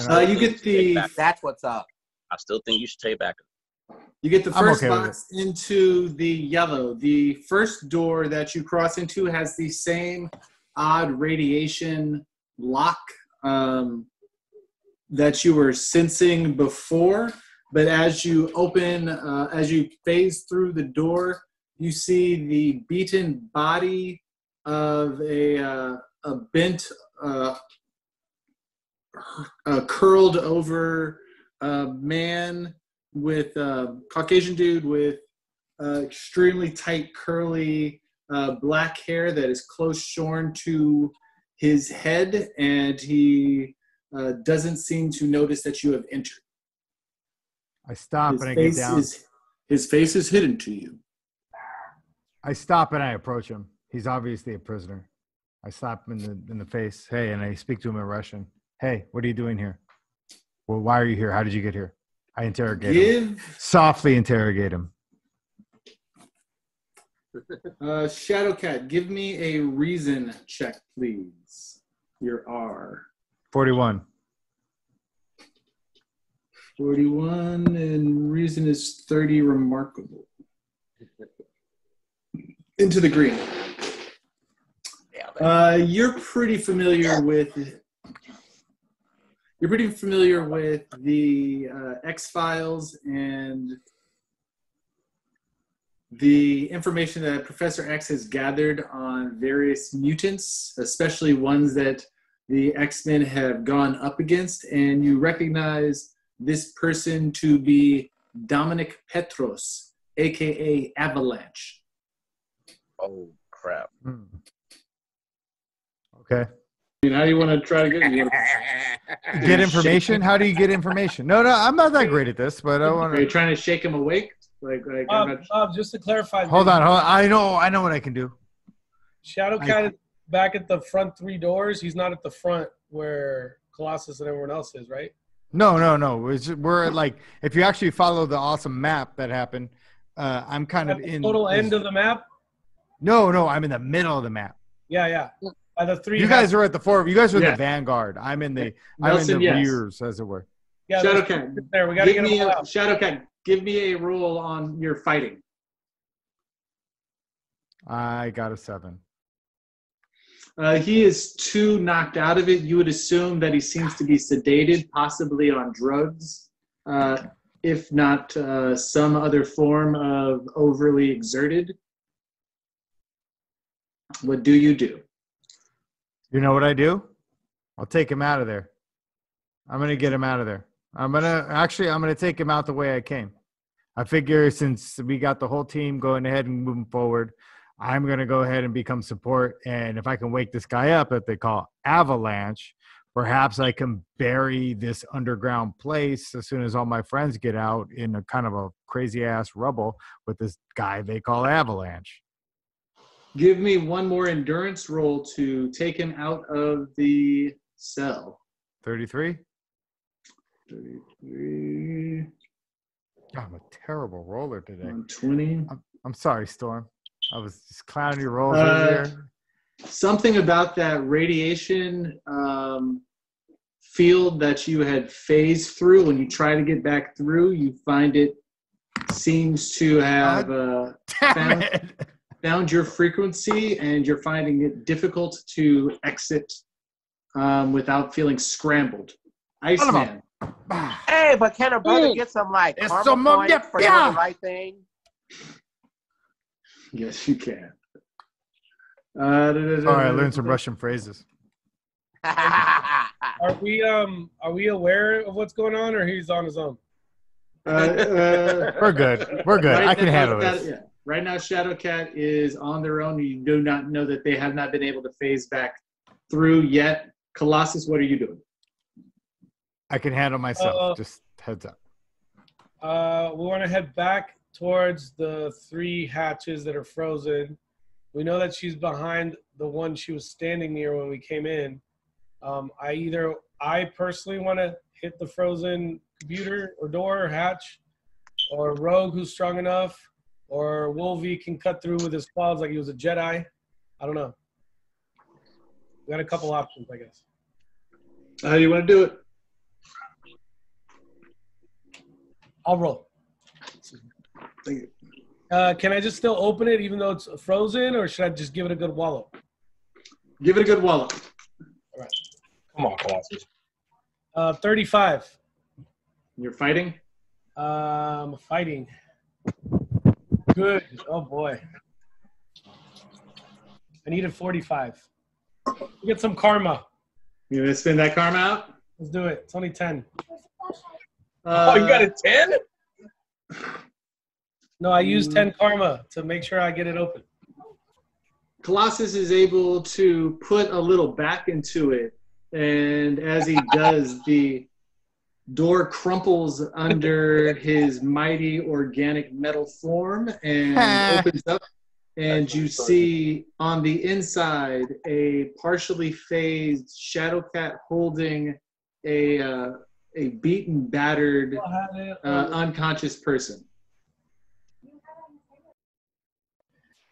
You get the. That's what's up. I still think you should take back. You get the first box into the yellow. The first door that you cross into has the same odd radiation lock that you were sensing before, but as you as you phase through the door, you see the beaten body of a bent, curled over man with Caucasian dude with extremely tight, curly black hair that is close shorn to his head, and he doesn't seem to notice that you have entered. I stop and I get down. His face is hidden to you. I stop and I approach him. He's obviously a prisoner. I slap him in the face. Hey, and I speak to him in Russian. Hey, what are you doing here? Well, why are you here? How did you get here? I interrogate him. Softly interrogate him. Shadowcat, give me a reason check, please. Your R. 41. 41, and reason is 30. Remarkable. Into the green. You're pretty familiar with the X-Files and the information that Professor X has gathered on various mutants, especially ones that the X-Men have gone up against, and you recognize this person to be Dominic Petros, aka Avalanche. Oh crap! Okay. I mean, how do you want to try to get information? How do you get information? No, I'm not that great at this, but I want to. Are you trying to shake him awake? Just to clarify. Hold on. I know what I can do. Shadowcat is back at the front 3 doors. He's not at the front where Colossus and everyone else is, right? No. We're like, if you actually follow the awesome map that happened, I'm kind of in total end of the map. No, I'm in the middle of the map. Yeah. By the 3. You guys are at the 4. You guys are in the vanguard. I'm in the rears, as it were. Yeah, Shadowcat. There, we got to get him out. Shadowcat, give me a roll on your fighting. I got a 7. He is too knocked out of it. You would assume that he seems to be sedated, possibly on drugs, if not some other form of overly exerted. What do you do? You know what I do? I'll take him out of there. I'm going to get him out of there. I'm going to take him out the way I came. I figure since we got the whole team going ahead and moving forward, I'm going to go ahead and become support. And if I can wake this guy up that they call Avalanche, perhaps I can bury this underground place as soon as all my friends get out in a kind of a crazy ass rubble with this guy they call Avalanche. Give me one more endurance roll to take him out of the cell. 33? 33. God, I'm a terrible roller today. 20. I'm sorry, Storm. I was just clowning your rolls over there. Something about that radiation field that you had phased through, when you try to get back through, you find it seems to have found your frequency, and you're finding it difficult to exit without feeling scrambled. Iceman. Hey, but can a brother get some karma points for doing the right thing? Yes, you can. Sorry, I learned some Russian phrases. Are we aware of what's going on, or he's on his own? We're good. Right, I can handle this. Yeah. Right now, Shadowcat is on their own. You do not know that they have not been able to phase back through yet. Colossus, what are you doing? I can handle myself. Just heads up. We want to head back towards the 3 hatches that are frozen. We know that she's behind the one she was standing near when we came in. I personally want to hit the frozen computer or door or hatch, or Rogue, who's strong enough, or Wolvie can cut through with his claws like he was a Jedi. I don't know. We got a couple options, I guess. How do you want to do it? I'll roll. Thank you. Can I just still open it even though it's frozen, or should I just give it a good wallop? Give it a good wallop. All right. Come on, Colossus. 35. You're fighting? Fighting. Good. Oh, boy. I needed 45. Get some karma. You going to spin that karma out? Let's do it. It's only 10. Oh, you got a 10? No, I used 10 karma to make sure I get it open. Colossus is able to put a little back into it, and as he does, the door crumples under his mighty organic metal form and opens up, and you see on the inside a partially phased shadow cat holding a beaten, battered, unconscious person.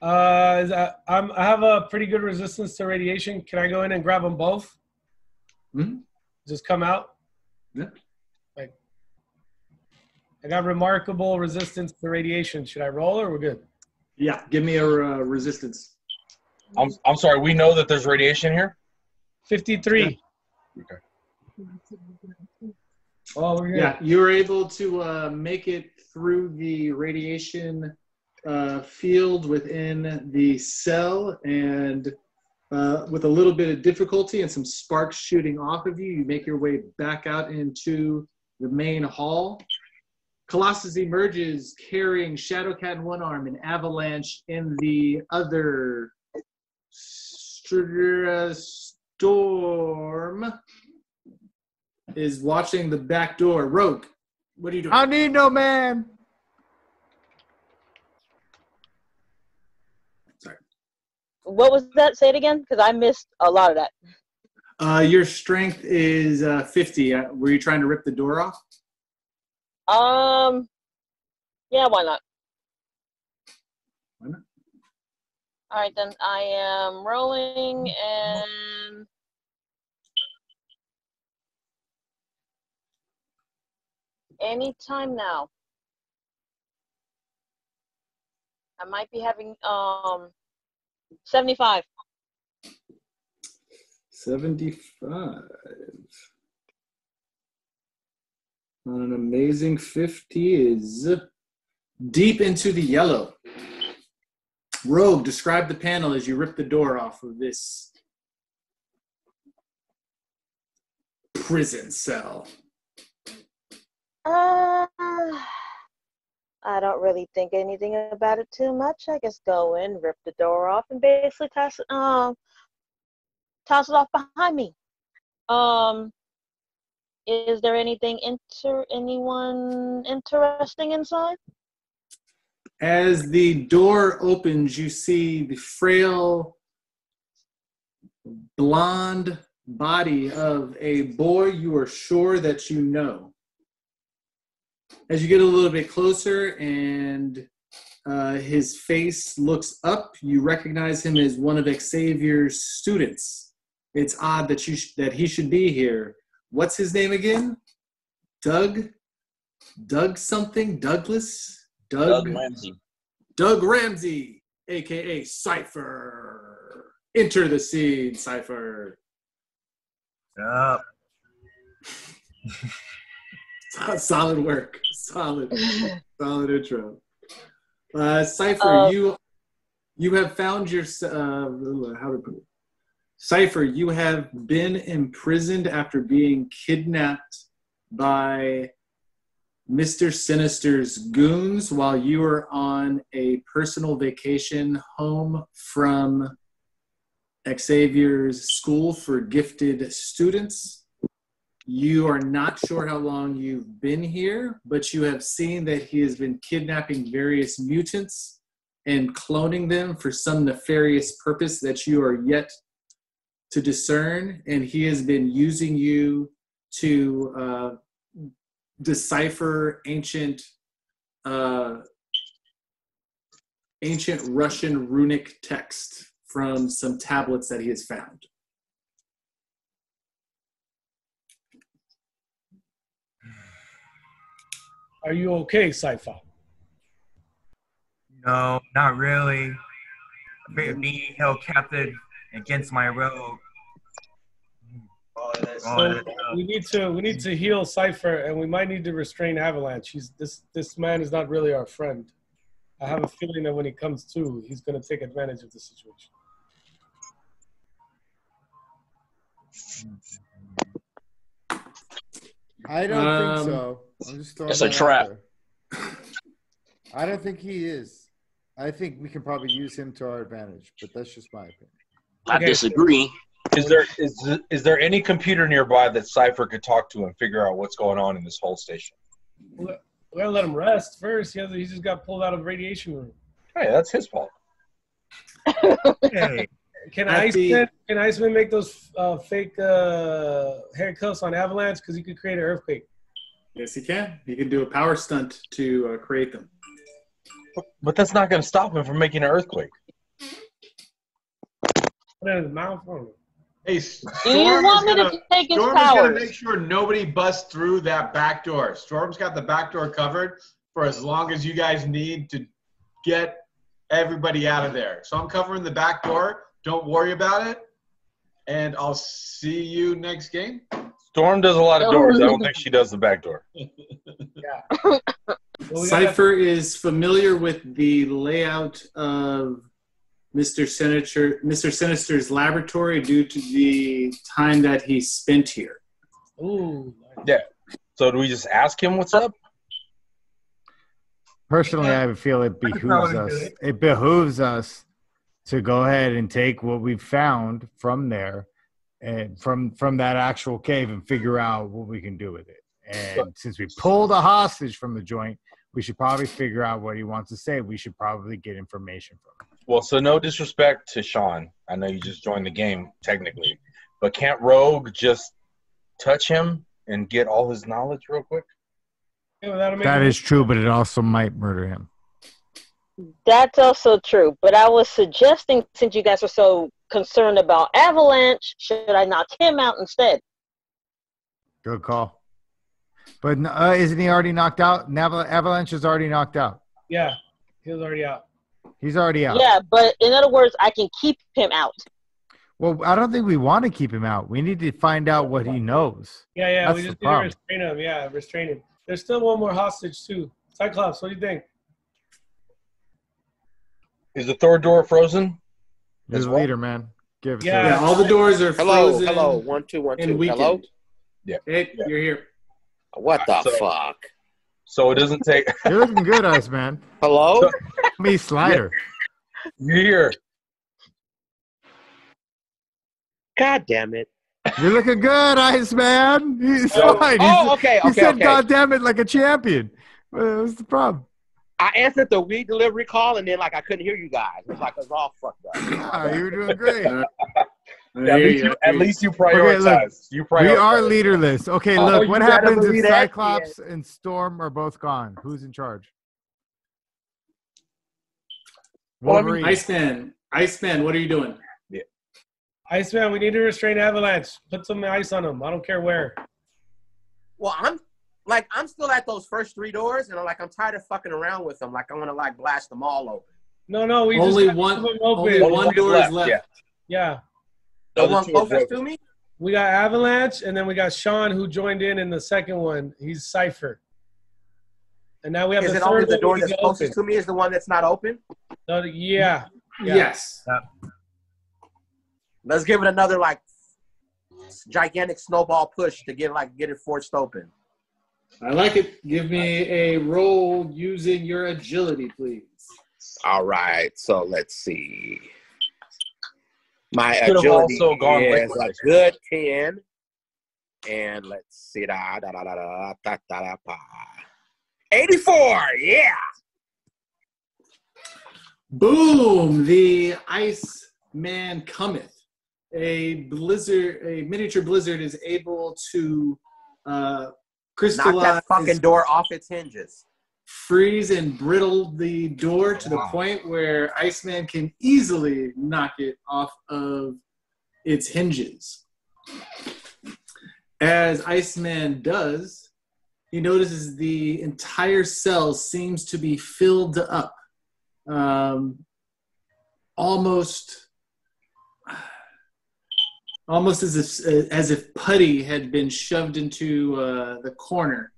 I have a pretty good resistance to radiation. Can I go in and grab them both? Mm-hmm. Just come out? Yeah. Like, I got remarkable resistance to radiation. Should I roll or we're good? Yeah, give me a resistance. I'm sorry. We know that there's radiation here. 53. Yeah. Okay. Oh, we're good. Yeah, you were able to make it through the radiation field within the cell, and with a little bit of difficulty and some sparks shooting off of you, you make your way back out into the main hall. Colossus emerges carrying Shadowcat in one arm and Avalanche in the other. Storm is watching the back door. Rogue, what are you doing? I need no man. Sorry. What was that? Say it again, because I missed a lot of that. Your strength is 50. Were you trying to rip the door off? Yeah, why not? Why not? All right, then I am rolling, and anytime now. I might be having 75. 75. On an amazing 50 is deep into the yellow. Rogue, describe the panel as you rip the door off of this prison cell. I don't really think anything about it too much. I just go in, rip the door off, and basically toss it off behind me. Is there anything anyone interesting inside? As the door opens, you see the frail, blonde body of a boy you are sure that you know. As you get a little bit closer and his face looks up, you recognize him as one of Xavier's students. It's odd that he should be here. What's his name again? Doug something? Douglas? Doug Ramsey. Doug Ramsey, a.k.a. Cypher. Enter the scene, Cypher. Yup. Solid work. Solid intro. Cypher, you have found your how to put it? Cypher, you have been imprisoned after being kidnapped by Mr. Sinister's goons while you were on a personal vacation home from Xavier's School for Gifted Students. You are not sure how long you've been here, but you have seen that he has been kidnapping various mutants and cloning them for some nefarious purpose that you are yet to discern, and he has been using you to decipher ancient Russian runic text from some tablets that he has found. Are you okay, Cypher? No, not really. A bit of being held captive against my will. So we need to heal Cypher, and we might need to restrain Avalanche. This man is not really our friend. I have a feeling that when he comes to, he's going to take advantage of the situation. I don't think so. I'm just throwing It's a that out trap. there. I don't think he is. I think we can probably use him to our advantage, but that's just my opinion. I disagree. Is there any computer nearby that Cypher could talk to and figure out what's going on in this whole station? We gotta let him rest first. He just got pulled out of the radiation room. Hey, that's his fault. Hey, Can At the- Iceman make those fake handcuffs on Avalanche? Because he could create an earthquake. Yes, he can. He can do a power stunt to create them. But that's not going to stop him from making an earthquake. Put it in his mouth. Oh. Hey, Do you want me to take his Storm is going to powers? make sure nobody busts through that back door. Storm's got the back door covered for as long as you guys need to get everybody out of there. So I'm covering the back door. Don't worry about it. And I'll see you next game. Storm does a lot of doors. I don't think she does the back door. Well, we got Cypher is familiar with the layout of Mr. Sinister's laboratory due to the time that he spent here. Ooh. Yeah. So do we just ask him what's up? Personally, I feel it behooves us. It behooves us to go ahead and take what we've found from there and from that actual cave and figure out what we can do with it. And since we pulled a hostage from the joint, we should probably figure out what he wants to say. We should probably get information from him. Well, so no disrespect to Sean. I know you just joined the game, technically. But can't Rogue just touch him and get all his knowledge real quick? That is true, but it also might murder him. That's also true. But I was suggesting, since you guys are so concerned about Avalanche, should I knock him out instead? Good call. But isn't he already knocked out? Avalanche is already knocked out. Yeah, he was already out. He's already out. Yeah, but in other words, I can keep him out. Well, I don't think we want to keep him out. We need to find out what he knows. Yeah, That's we the just need to problem. restrain him. Yeah, restrain him. There's still one more hostage, too. Cyclops, what do you think? Is the third door frozen? You're the leader, man. Give it to Yeah, us. all the doors are frozen. Hello. 1 2 1 and 2. weakened. Hello. Yeah. Hey, you're here. What the So- fuck? So it doesn't take. You're looking good, Iceman. Hello. Me, Slider. You're here. God damn it. You're looking good, Iceman. He's So- fine. Oh, okay, He okay, said, okay. "God damn it," like a champion. What's the problem? I answered the weed delivery call and then I couldn't hear you guys. It was all fucked up. Ah, you were doing great. At least you prioritize. Okay, look, You we prioritize. are leaderless. Okay, Oh, look, you what gotta happens if believe that Cyclops and Storm are both gone? Who's in charge? Well, I mean, Wolverine. Iceman, what are you doing? Iceman, we need to restrain Avalanche. Put some ice on him. I don't care where. Well, I'm still at those first 3 doors and I'm tired of fucking around with them. Like I want to blast them all open. No, we Only just one- leave them open. only one door is left. Yeah. Yeah. The Other one two are closest broken. to me? We got Avalanche, and then we got Sean, who joined in the second one. He's Cypher. And now we have Is the it only third the one door we that's can closest open. to me is the one that's not open? Yeah. Yes. Let's give it another gigantic snowball push to get it forced open. I like it. Give me a roll using your agility, please. All right, so let's see. My Could have agility also gone is liquid, a I should good 10. And let's see. 84, yeah. Boom! The Iceman cometh. A miniature blizzard is able to Knock crystallize, that fucking door off its hinges. freeze, and brittle the door to the point where Iceman can easily knock it off of its hinges. As Iceman does, he notices the entire cell seems to be filled up. Almost as if putty had been shoved into the corner.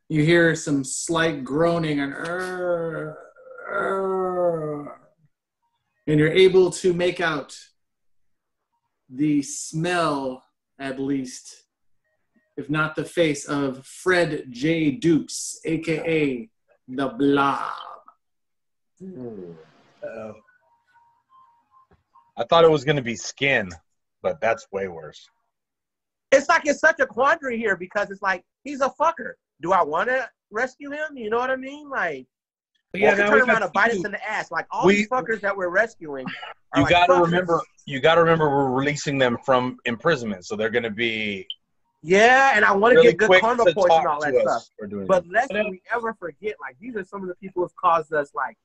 You hear some slight groaning and you're able to make out the smell, at least, if not the face, of Fred J. Dukes, aka the Blob. I thought it was going to be skin, but that's way worse. It's such a quandary here because it's he's a fucker. Do I want to rescue him? You know what I mean? But yeah, They now turn we got around and bite us two. in the ass. Like all these fuckers that we're rescuing. Are You like got to fuckers. remember. You got to remember, we're releasing them from imprisonment, so they're going to be Yeah, and I want to really get good quick karma to points and talk all that to stuff. us for doing But it. lest we ever forget, like these are some of the people who've caused us like.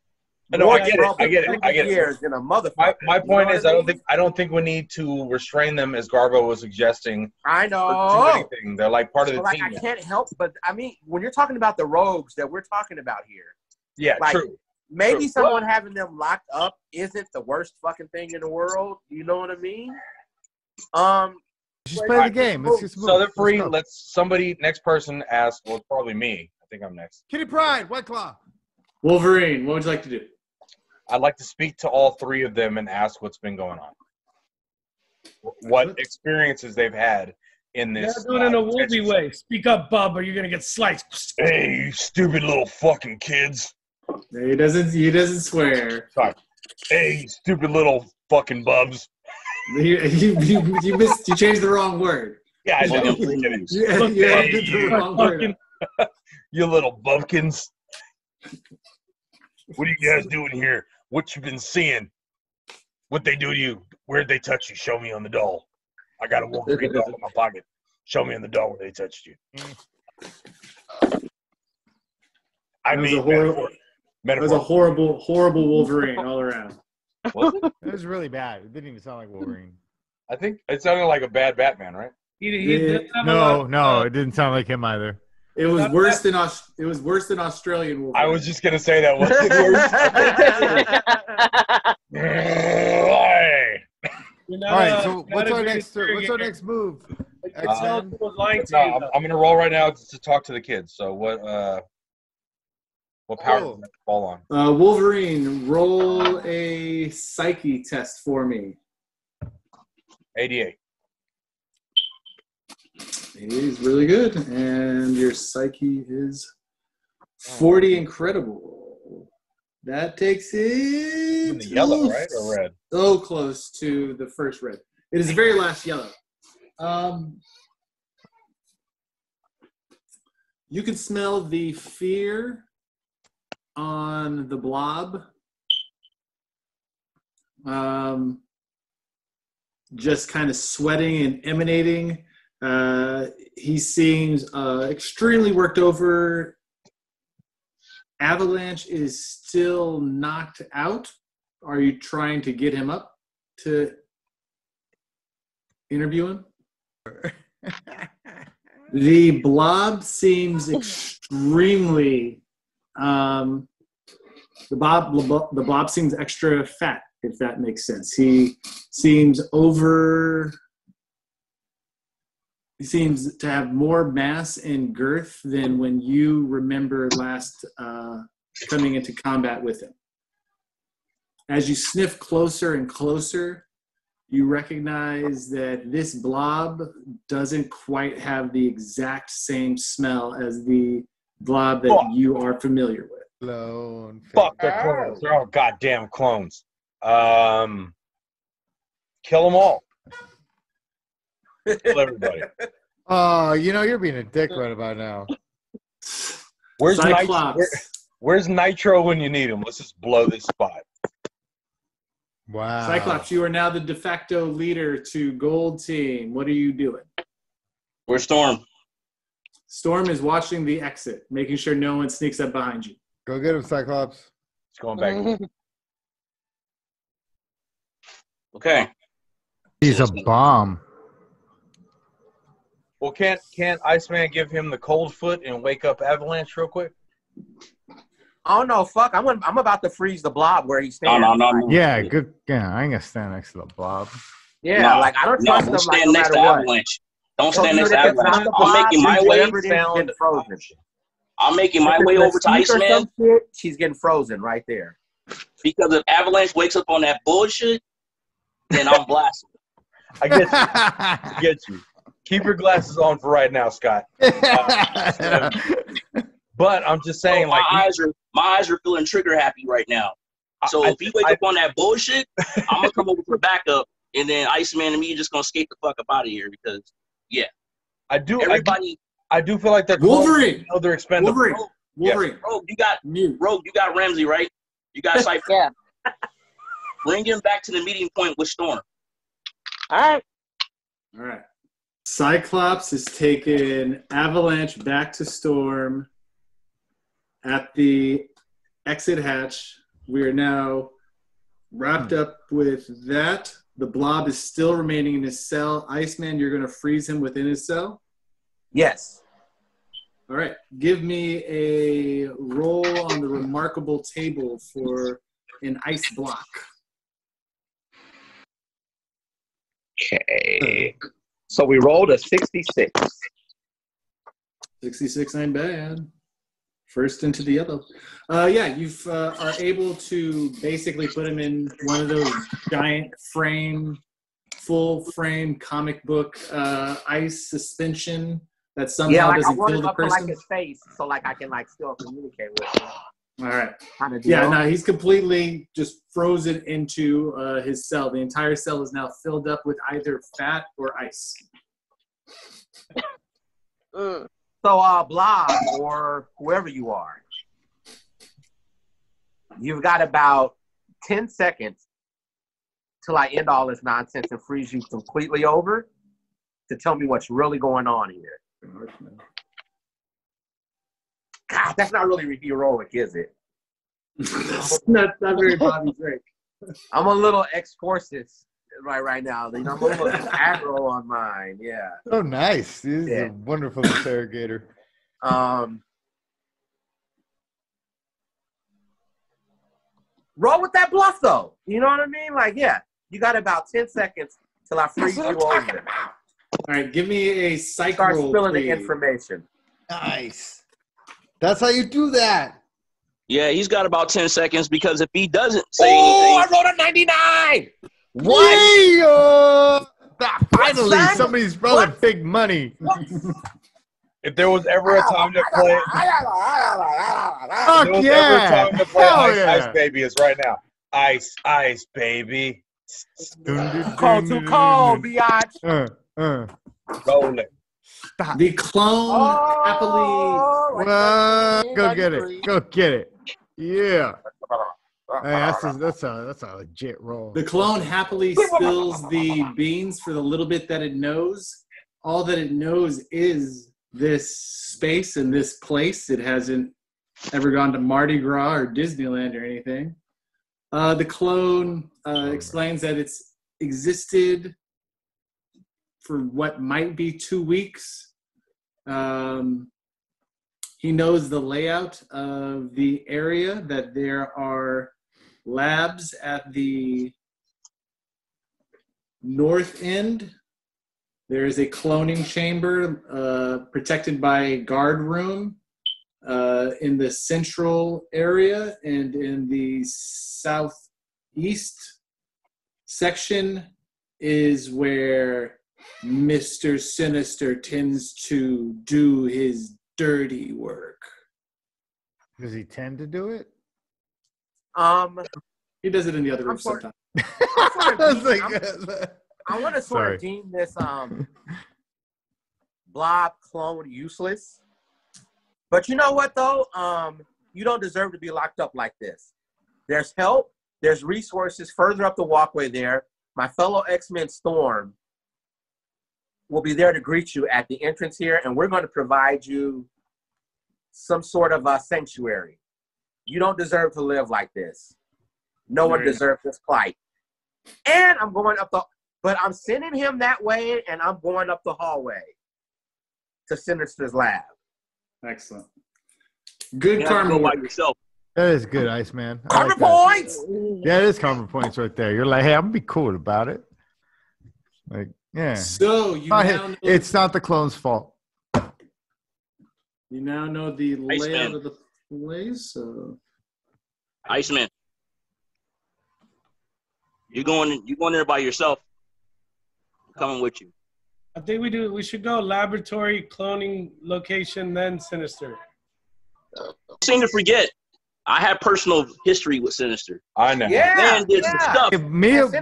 No, more I get it. trouble I get it. through I the get it. years than a motherfucker. My point You know is, what I mean? I don't think we need to restrain them as Garbo was suggesting. I Or do know. anything. They're like part of So, the like team. I now. can't help, but I mean, when you're talking about the rogues that we're talking about here, Yeah, like, true. maybe True. someone having them locked up isn't the worst fucking thing in the world. You know what I mean? Just play the game. Let's just move. So they're free. Let's go. Next person ask. Well, it's probably me. I think I'm next. Kitty Pride, White Claw. Wolverine, what would you like to do? I'd like to speak to all three of them and ask what's been going on. What experiences they've had in You're this. not doing it in a detention Wolvie way. Speak up, Bob, or you're gonna get sliced. Hey, you stupid little fucking kids. He doesn't swear. Sorry. Hey, you stupid little fucking bubs. You changed the wrong word. Yeah, I know. You did the wrong word. You little bumpkins. What are you guys doing here? What you been seeing? What they do to you? Where'd they touch you? Show me on the doll. I got a Wolverine doll in my pocket. Show me on the doll where they touched you. I That was mean, a horrible. That was a horrible Wolverine all around. Was it? It was really bad. It didn't even sound like Wolverine. I think it sounded like a bad Batman, right? No, it didn't sound like him either. It was worse than Australian Wolverine. I was just gonna say that was All right, so what's our next move? X-Men? No, I'm gonna roll right now to talk to the kids. So what power does that fall on? Wolverine, roll a psyche test for me. 88. It is really good, and your psyche is 40 incredible. That takes it In the yellow, right, or red? So close to the first red. It is the very last yellow. You can smell the fear on the blob. Just kind of sweating and emanating. He seems extremely worked over. Avalanche is still knocked out. Are you trying to get him up to interview him? The blob seems extremely. The blob seems extra fat, if that makes sense. He seems He seems to have more mass and girth than when you remember last coming into combat with him. As you sniff closer and closer, you recognize that this blob doesn't quite have the exact same smell as the blob that you are familiar with. Fuck, they're clones. They're all goddamn clones. Kill them all. Kill everybody. Oh, you're being a dick right about now. Where's Cyclops? Where's Nitro when you need him? Let's just blow this spot. Wow. Cyclops, you are now the de facto leader to Gold Team. What are you doing? Where's Storm? Storm is watching the exit, making sure no one sneaks up behind you. Go get him, Cyclops. It's going back. Okay. He's a bomb. Well, can't Iceman give him the cold foot and wake up Avalanche real quick? Oh no, fuck! I'm about to freeze the blob where he stands. No. Yeah, good. Yeah, I ain't gonna stand next to the blob. Yeah, No, like I don't trust don't them. stand Like, no next to matter what. Avalanche. Don't So stand next even to if it's not Avalanche. the I'm blob, making my she's way. whatever it is, she's getting frozen. I'm making my If way it's over to Mystique or Iceman some shit, she's getting frozen right there. because if Avalanche wakes up on that bullshit, then I'm blasting. I get you. I get you. Keep your glasses on for right now, Scott. But I'm just saying, my eyes are feeling trigger happy right now. So if he wake up on that bullshit, I'm gonna come over for backup, and then Iceman and me just gonna skate the fuck up out of here because I do everybody. I do feel like that Wolverine. they're expendable. Wolverine. Rogue, Mute. you got Ramsey, right? You got Cypher. Yeah. Bring him back to the meeting point with Storm. All right. All right. Cyclops is taking Avalanche back to Storm at the exit hatch. We are now wrapped up with that. The Blob is still remaining in his cell. Iceman, you're going to freeze him within his cell? Yes. All right. Give me a roll on the remarkable table for an ice block. Okay. So we rolled a 66. 66 ain't bad. First into the yellow. Yeah, you are able to basically put him in one of those giant frame, full frame comic book ice suspension that somehow doesn't kill the person. Like his face, so like I can like still communicate with him. All right. Kind of deal. Yeah, no, he's completely just frozen into his cell. The entire cell is now filled up with either fat or ice. So, Blob, or whoever you are, you've got about 10 seconds till I end all this nonsense and freeze you completely over to tell me what's really going on here. God, that's not really heroic, is it? not very Bobby Drake. I'm a little X-Forces right now. You know, I'm a little aggro on mine. Yeah. Oh, nice. He's a wonderful interrogator. Roll with that bluff, though. You know what I mean? Like, yeah, you got about 10 seconds till I freeze you over. All right, give me a psych Start roll, spilling please. the information. Nice. That's how you do that. Yeah, he's got about 10 seconds because if he doesn't say I anything, rolled a 99. What? Finally, somebody's rolling big money. If there was ever a time to play, Fuck yeah! Hell Ice, yeah! Ice Baby, is right now. Ice, Ice Baby. Call to call, biatch. Rolling. Stop. The clone happily. Go get it. Go get it. Yeah. Hey, that's a legit roll. The clone happily spills the beans for the little bit that it knows. All that it knows is this space and this place. It hasn't ever gone to Mardi Gras or Disneyland or anything. The clone explains that it's existed for what might be 2 weeks. He knows the layout of the area, that there are labs at the north end. There is a cloning chamber protected by a guard room in the central area, and in the southeast section is where Mr. Sinister tends to do his dirty work. Does he tend to do it? He does it in the other room sometimes. I want to sort of deem this Blob clone useless. But you know what, though? You don't deserve to be locked up like this. There's help. There's resources further up the walkway there. My fellow X-Men Storm will be there to greet you at the entrance here, and we're going to provide you some sort of a sanctuary. You don't deserve to live like this. No one deserves this plight. And I'm going up but I'm sending him that way, and I'm going up the hallway to Sinister's lab. Excellent. Good karma by work. yourself. That is good, Iceman. Karma points! Yeah, it is karma points right there. You're like, hey, I'm gonna be cool about it. Like, yeah. So you now know, it's not the clone's fault. You now know the Iceman. layout of the place. Iceman, you're going there by yourself. I'm coming with you. I think we should go laboratory, cloning location, then Sinister. You seem to forget. I have personal history with Sinister. I know. Yeah, Man did some stuff. Me and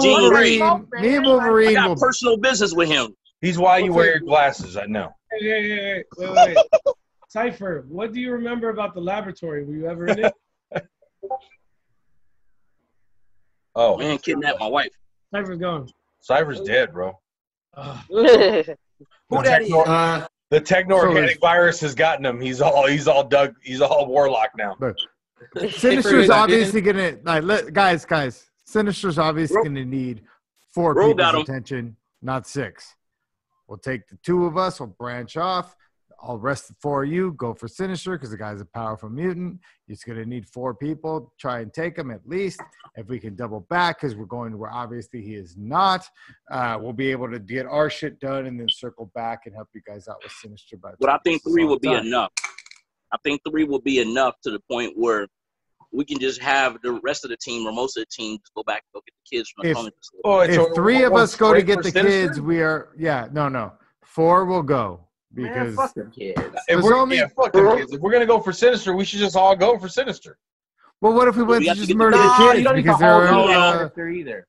Wolverine I got personal business with him. He's why you wear your glasses, I know. Hey, wait. Cypher, what do you remember about the laboratory? Were you ever in it? Oh, Man, kidnapped my wife. Cypher's gone. Cypher's dead, bro. Who that is? The techno-organic virus has gotten him. He's all warlock now. Look, Sinister's obviously gonna guys. Sinister's obviously gonna need 4 people's attention, not 6. We'll take the 2 of us. We'll branch off. I'll rest the 4 of you. Go for Sinister because the guy's a powerful mutant. He's gonna need 4 people. Try and take him at least. If we can double back because we're going where obviously he is not, we'll be able to get our shit done and then circle back and help you guys out with Sinister. But I think 3 will be enough. I think 3 will be enough to the point where we can just have the rest of the team or most of the team go back and go get the kids from the cloning facility. If 3 of us go to get the kids, we are no. 4 will go. Because fuck them kids. If we're gonna go for Sinister, we should just all go for Sinister. Well, what if we went to just murder the kids because they're either.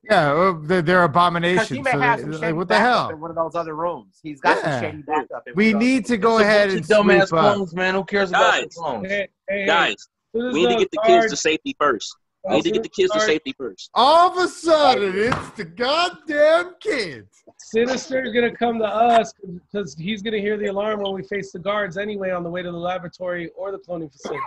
Yeah, well, they're abominations. He may have some shady what the hell? in one of those other rooms. He's got some shady backup. We need to go ahead and dumbass clones, man. Who cares about the clones? Guys, we need to get the kids to safety first. We need to get the kids to safety first. All of a sudden, it's the goddamn kids. Sinister's gonna come to us because he's gonna hear the alarm when we face the guards anyway on the way to the laboratory or the cloning facility.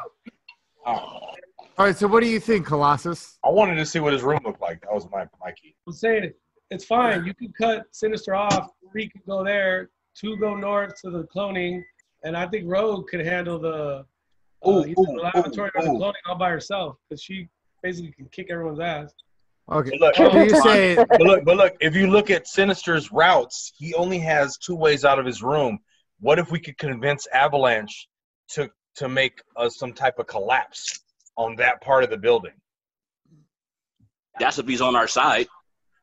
All right, so what do you think, Colossus? I wanted to see what his room looked like. That was my key. I'm saying it's fine. You can cut Sinister off. 3 can go there. 2 go north to the cloning, and I think Rogue could handle the laboratory or the cloning all by herself because she basically can kick everyone's ass. Okay. But look, if you look at Sinister's routes, he only has 2 ways out of his room. What if we could convince Avalanche to make some type of collapse on that part of the building? That's if he's on our side.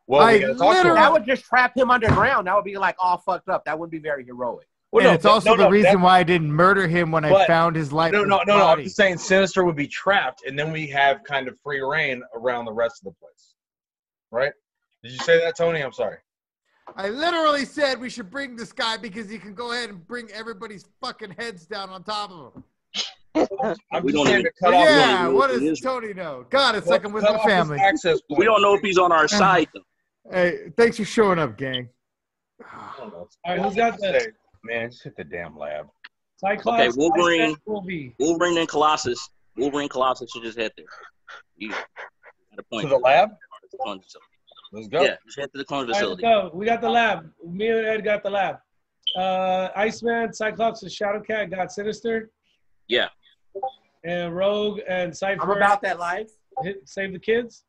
Well, we gotta talk to him. That would just trap him underground. That would be like all fucked up. That wouldn't be very heroic. Well, and it's also the reason why I didn't murder him when I found his life. No. I'm just saying Sinister would be trapped, and then we have kind of free reign around the rest of the place. Right? Did you say that, Tony? I'm sorry. I literally said we should bring this guy because he can go ahead and bring everybody's fucking heads down on top of him. We don't even cut off. Yeah, what does Tony know? God, it's like I'm with my family. We don't know if he's on our side. Hey, thanks for showing up, gang. All right, who's got that? Man, just hit the damn lab. Cyclops, okay, Wolverine and Colossus. Wolverine and Colossus should just head there. You got a point. To the lab? Let's go. Yeah, just head to the clone facility. Right, let's go. We got the lab. Me and Ed got the lab. Iceman, Cyclops, and Shadowcat got Sinister. Yeah. And Rogue and Cypher. I'm about that life. Save the kids.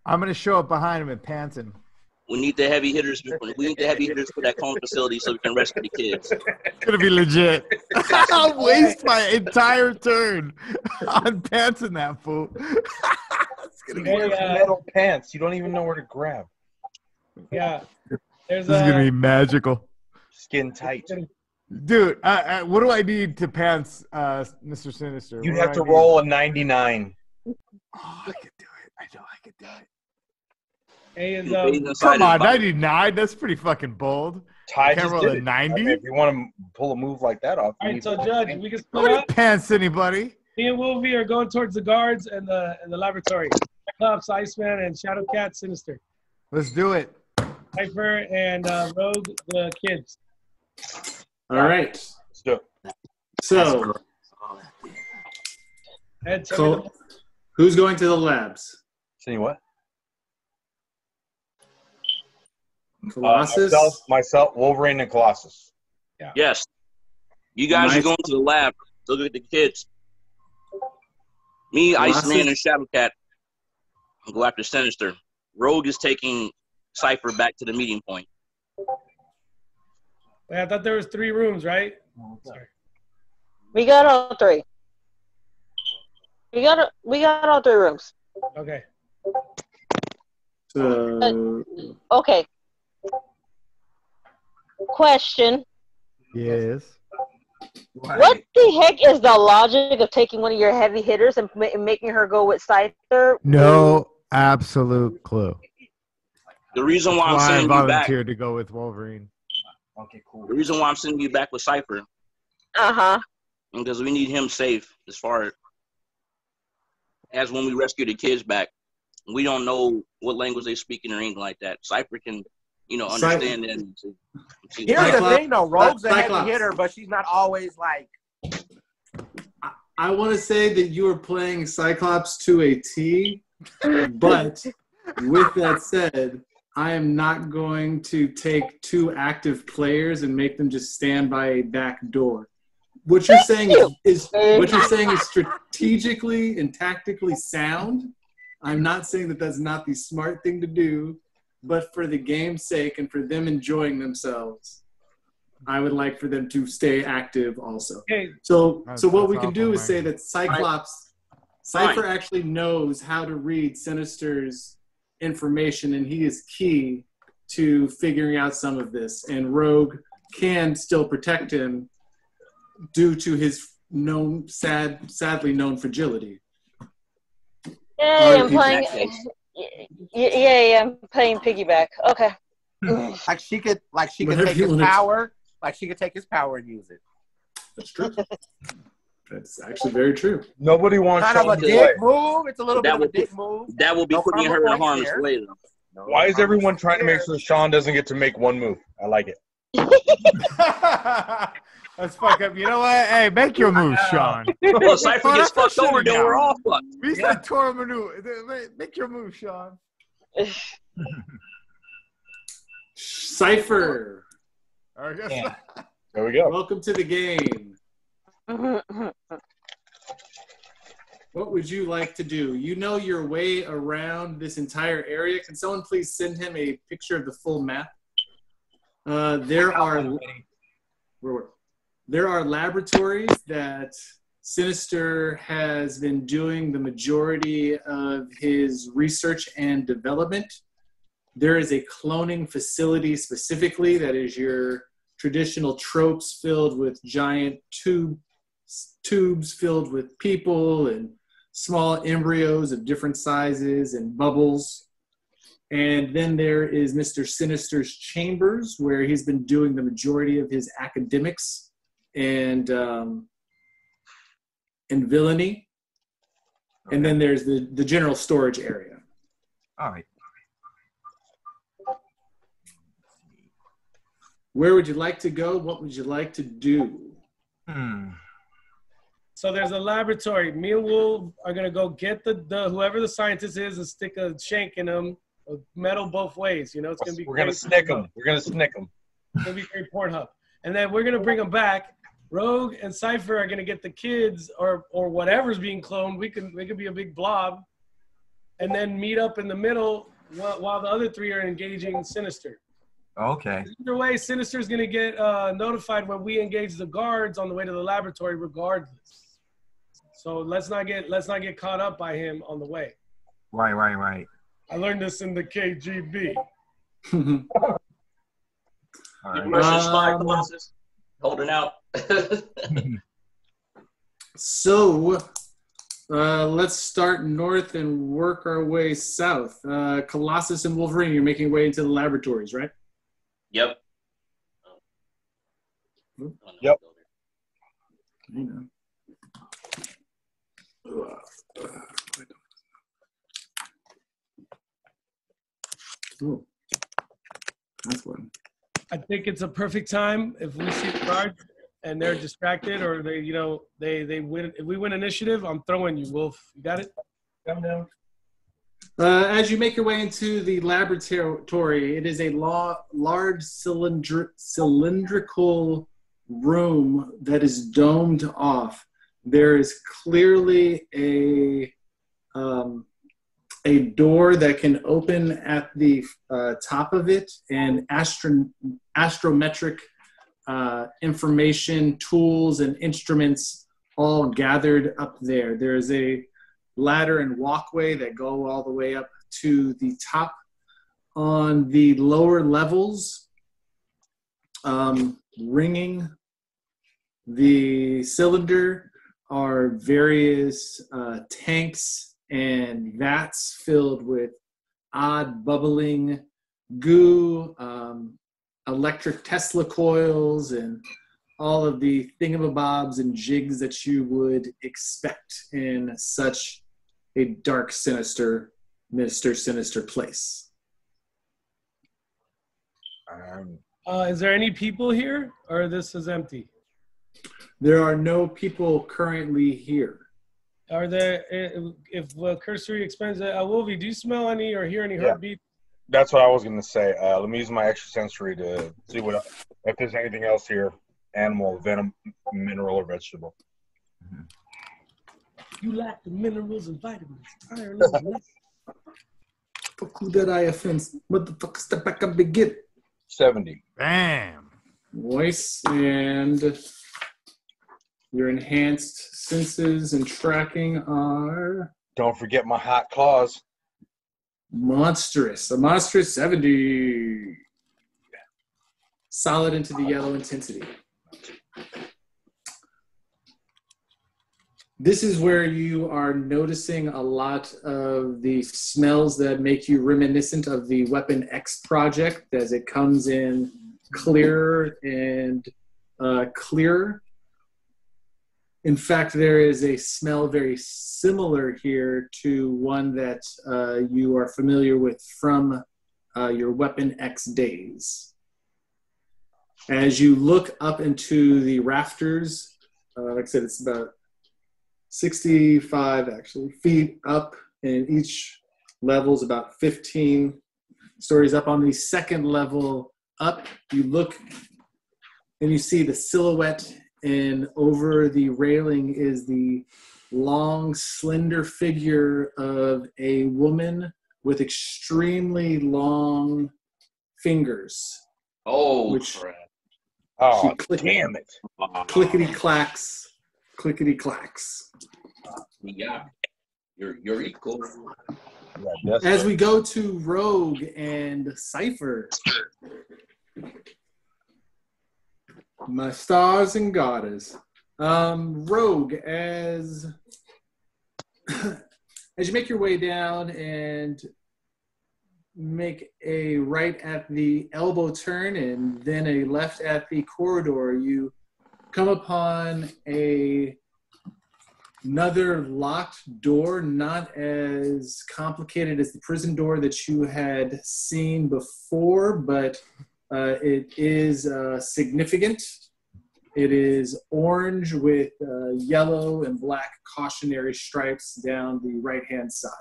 I'm going to show up behind him and pants him. We need the heavy hitters. We need the heavy hitters for that clone facility so we can rescue the kids. It's gonna be legit. I'll waste my entire turn on pantsing that fool. It's gonna be metal pants. You don't even know where to grab. Yeah, this is gonna be magical. Skin tight, dude. What do I need to pants, Mr. Sinister? You'd have to roll a 99. Oh, I could do it. I know I could do it. Come on, 99. That's pretty fucking bold. Ty can't roll a 90. I mean, if you want to pull a move like that off. All right, so Judge, we can split up. Pants anybody? Me and Wolvie are going towards the guards and the laboratory. Cyclops, Iceman, and Shadowcat, Sinister. Let's do it. Cypher and Rogue, the kids. All right. Let's do it. So, Ed, who's going to the labs? See what? Colossus? Myself, Wolverine, and Colossus. Yeah. Yes. You guys are going to the lab. Look at the kids. Me, Colossus? Iceman, and Shadowcat will go after Sinister. Rogue is taking Cypher back to the meeting point. Wait, I thought there was 3 rooms, right? Sorry. We got all 3. We got all 3 rooms. Okay. Okay. Question. Yes. What the heck is the logic of taking one of your heavy hitters and making her go with Scyther? No absolute clue. The reason why I'm sending you back. Volunteered to go with Wolverine. Okay, cool. The reason why I'm sending you back with Cypher. Uh-huh. Because we need him safe as far as when we rescue the kids back. We don't know what language they're speaking or anything like that. Cypher can, understand them. Here's the thing, though. Rogue's a heavy Cyclops. hitter, but she's not always like. I want to say that you are playing Cyclops to a T, but with that said, I am not going to take 2 active players and make them just stand by a back door. What you're saying is strategically and tactically sound. I'm not saying that that's not the smart thing to do, but for the game's sake and for them enjoying themselves, I would like for them to stay active also. Okay. So what we can do is say that Cypher actually knows how to read Sinister's information, and he is key to figuring out some of this. And Rogue can still protect him due to his sadly known fragility. Yeah, I'm playing. Yeah, I'm playing piggyback. Okay. Like she could Whatever take you his wanna power. Like she could take his power and use it. That's true. That's actually very true. Nobody wants Kind of Sean a to dick play. move. It's a little bit of a dick move. That will be No putting her karma in harm's points way, though. No Why is karma everyone points trying to make there. sure Sean doesn't get to make one move? I like it. Let's fuck up. You know what? Hey, make your move, Sean. Well, Cypher gets fucked over, then we're all fucked. We said tour maneuver. Make your move, Sean. Cypher, All right, Yeah. There we go. welcome to the game. What would you like to do? You know your way around this entire area. Can someone please send him a picture of the full map? There are laboratories that Sinister has been doing the majority of his research and development. There is a cloning facility specifically that is your traditional tropes filled with giant tubes filled with people and small embryos of different sizes and bubbles. And then there is Mr. Sinister's chambers, where he's been doing the majority of his academics and villainy. Okay. And then there's the general storage area. All right. Where would you like to go? What would you like to do? So there's a laboratory. Me and Wolf are gonna go get the whoever the scientist is and stick a shank in him, a metal both ways. You know, it's gonna be. We're gonna snick them. We're gonna snick them. It's gonna be great Pornhub. And then we're gonna bring them back. Rogue and Cypher are gonna get the kids or whatever's being cloned. We could be a big blob, and then meet up in the middle while the other 3 are engaging Sinister. Okay. Either way, Sinister's gonna get notified when we engage the guards on the way to the laboratory, regardless. So let's not get caught up by him on the way. Right. I learned this in the KGB. All right. Russian spy Colossus holding out. So let's start north and work our way south. Colossus and Wolverine, you're making your way into the laboratories, right? Yep. Yep. I know. Oh, that's one. I think it's a perfect time if we see the guards and they're distracted or they win. If we win initiative, I'm throwing you, Wolf. You got it? Come down. As you make your way into the laboratory, it is a large cylindrical room that is domed off. There is clearly a door that can open at the top of it, and astrometric information, tools, and instruments all gathered up there. There is a ladder and walkway that go all the way up to the top. On the lower levels, ringing the cylinder are various tanks and vats filled with odd bubbling goo, electric Tesla coils, and all of the thingamabobs and jigs that you would expect in such a dark, sinister place. Is there any people here, or this is empty? There are no people currently here. Are there, if cursory expands, Wolvie, do you smell any or hear any heartbeat? That's what I was going to say. Let me use my extrasensory to see if there's anything else here. Animal, venom, mineral, or vegetable. You lack the minerals and vitamins. Iron, Fuck who that I offense. Motherfucker, step back up and get 70. Bam. Voice and your enhanced senses and tracking are Don't forget my hot claws. monstrous. A monstrous 70. Solid into the yellow intensity. This is where you are noticing a lot of the smells that make you reminiscent of the Weapon X project as it comes in clearer and clearer. In fact, there is a smell very similar here to one that you are familiar with from your Weapon X days. As you look up into the rafters, like I said, it's about 65 actually feet up, and each level is about 15 stories up. On the second level up, you look and you see the silhouette, and over the railing is the long, slender figure of a woman with extremely long fingers. Oh, which crap. Oh, damn it. Clickety clacks, clickety clacks. Yeah, you're equal. Yeah, As we go to Rogue and Cypher, my stars and garters. Rogue, as you make your way down and make a right at the elbow turn and then a left at the corridor, you come upon another locked door, not as complicated as the prison door that you had seen before, but it is significant. It is orange with yellow and black cautionary stripes down the right-hand side.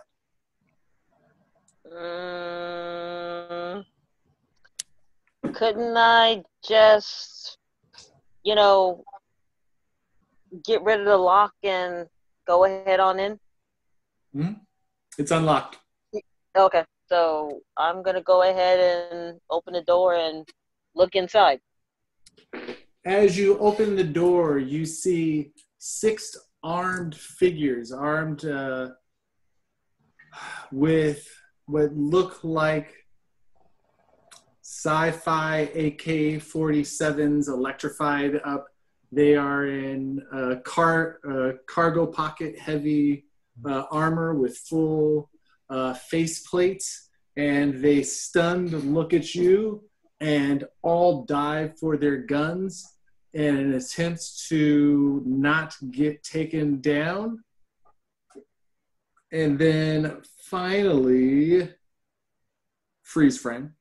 Couldn't I just, get rid of the lock and go ahead on in? Mm-hmm. It's unlocked. Okay, so I'm going to go ahead and open the door and look inside. As you open the door, you see 6 armed figures, armed with what look like sci-fi AK-47s electrified up. They are in cargo pocket heavy armor with full face plates, and they stunned look at you and all dive for their guns in an attempt to not get taken down. And then finally, freeze frame.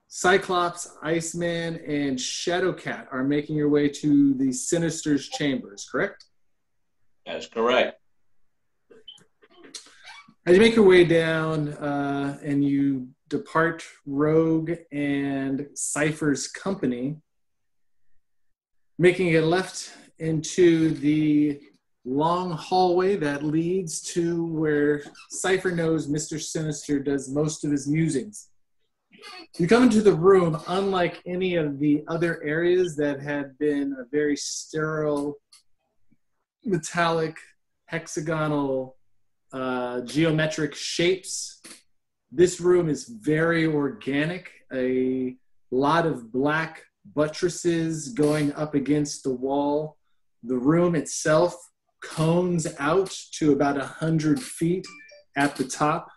Cyclops, Iceman, and Shadowcat are making your way to the Sinister's chambers, correct? That's correct. As you make your way down and you depart Rogue and Cypher's company, making it left into the long hallway that leads to where Cypher knows Mr. Sinister does most of his musings. You come into the room, unlike any of the other areas that had been a very sterile, metallic, hexagonal, geometric shapes. This room is very organic. A lot of black buttresses going up against the wall. The room itself cones out to about 100 feet at the top.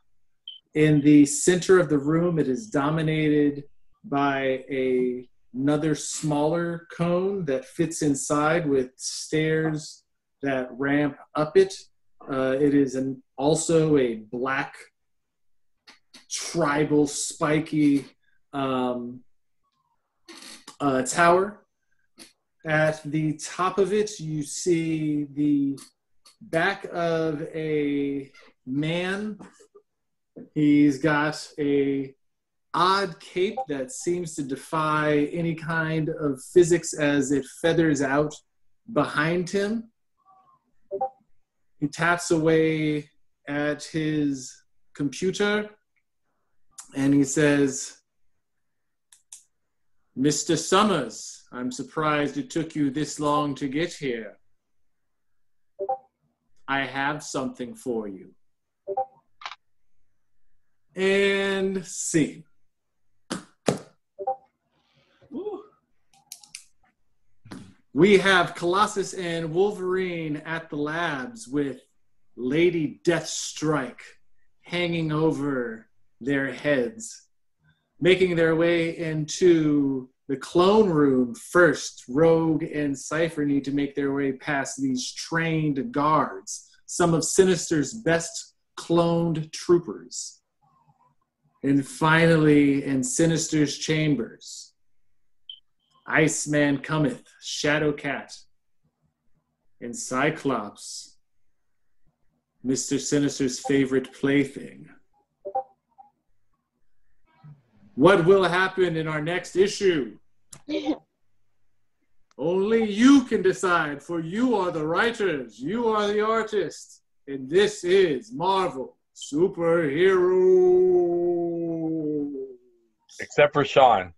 In the center of the room, it is dominated by a another smaller cone that fits inside with stairs that ramp up it. It is also a black, tribal, spiky tower. At the top of it, you see the back of a man. He's got a odd cape that seems to defy any kind of physics as it feathers out behind him. He taps away at his computer and he says, "Mr. Summers, I'm surprised it took you this long to get here. I have something for you." And scene. We have Colossus and Wolverine at the labs with Lady Deathstrike hanging over their heads, making their way into the clone room. First, Rogue and Cypher need to make their way past these trained guards, some of Sinister's best cloned troopers. And finally, in Sinister's chambers, Iceman cometh, Shadowcat, and Cyclops, Mr. Sinister's favorite plaything. What will happen in our next issue? Only you can decide, for you are the writers, you are the artists, and this is Marvel Superheroes. Except for Sean.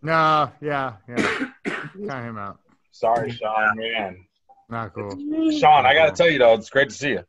No, yeah. Count him out. Sorry, Sean, man. Not cool. Sean, I got to tell you, though, it's great to see you.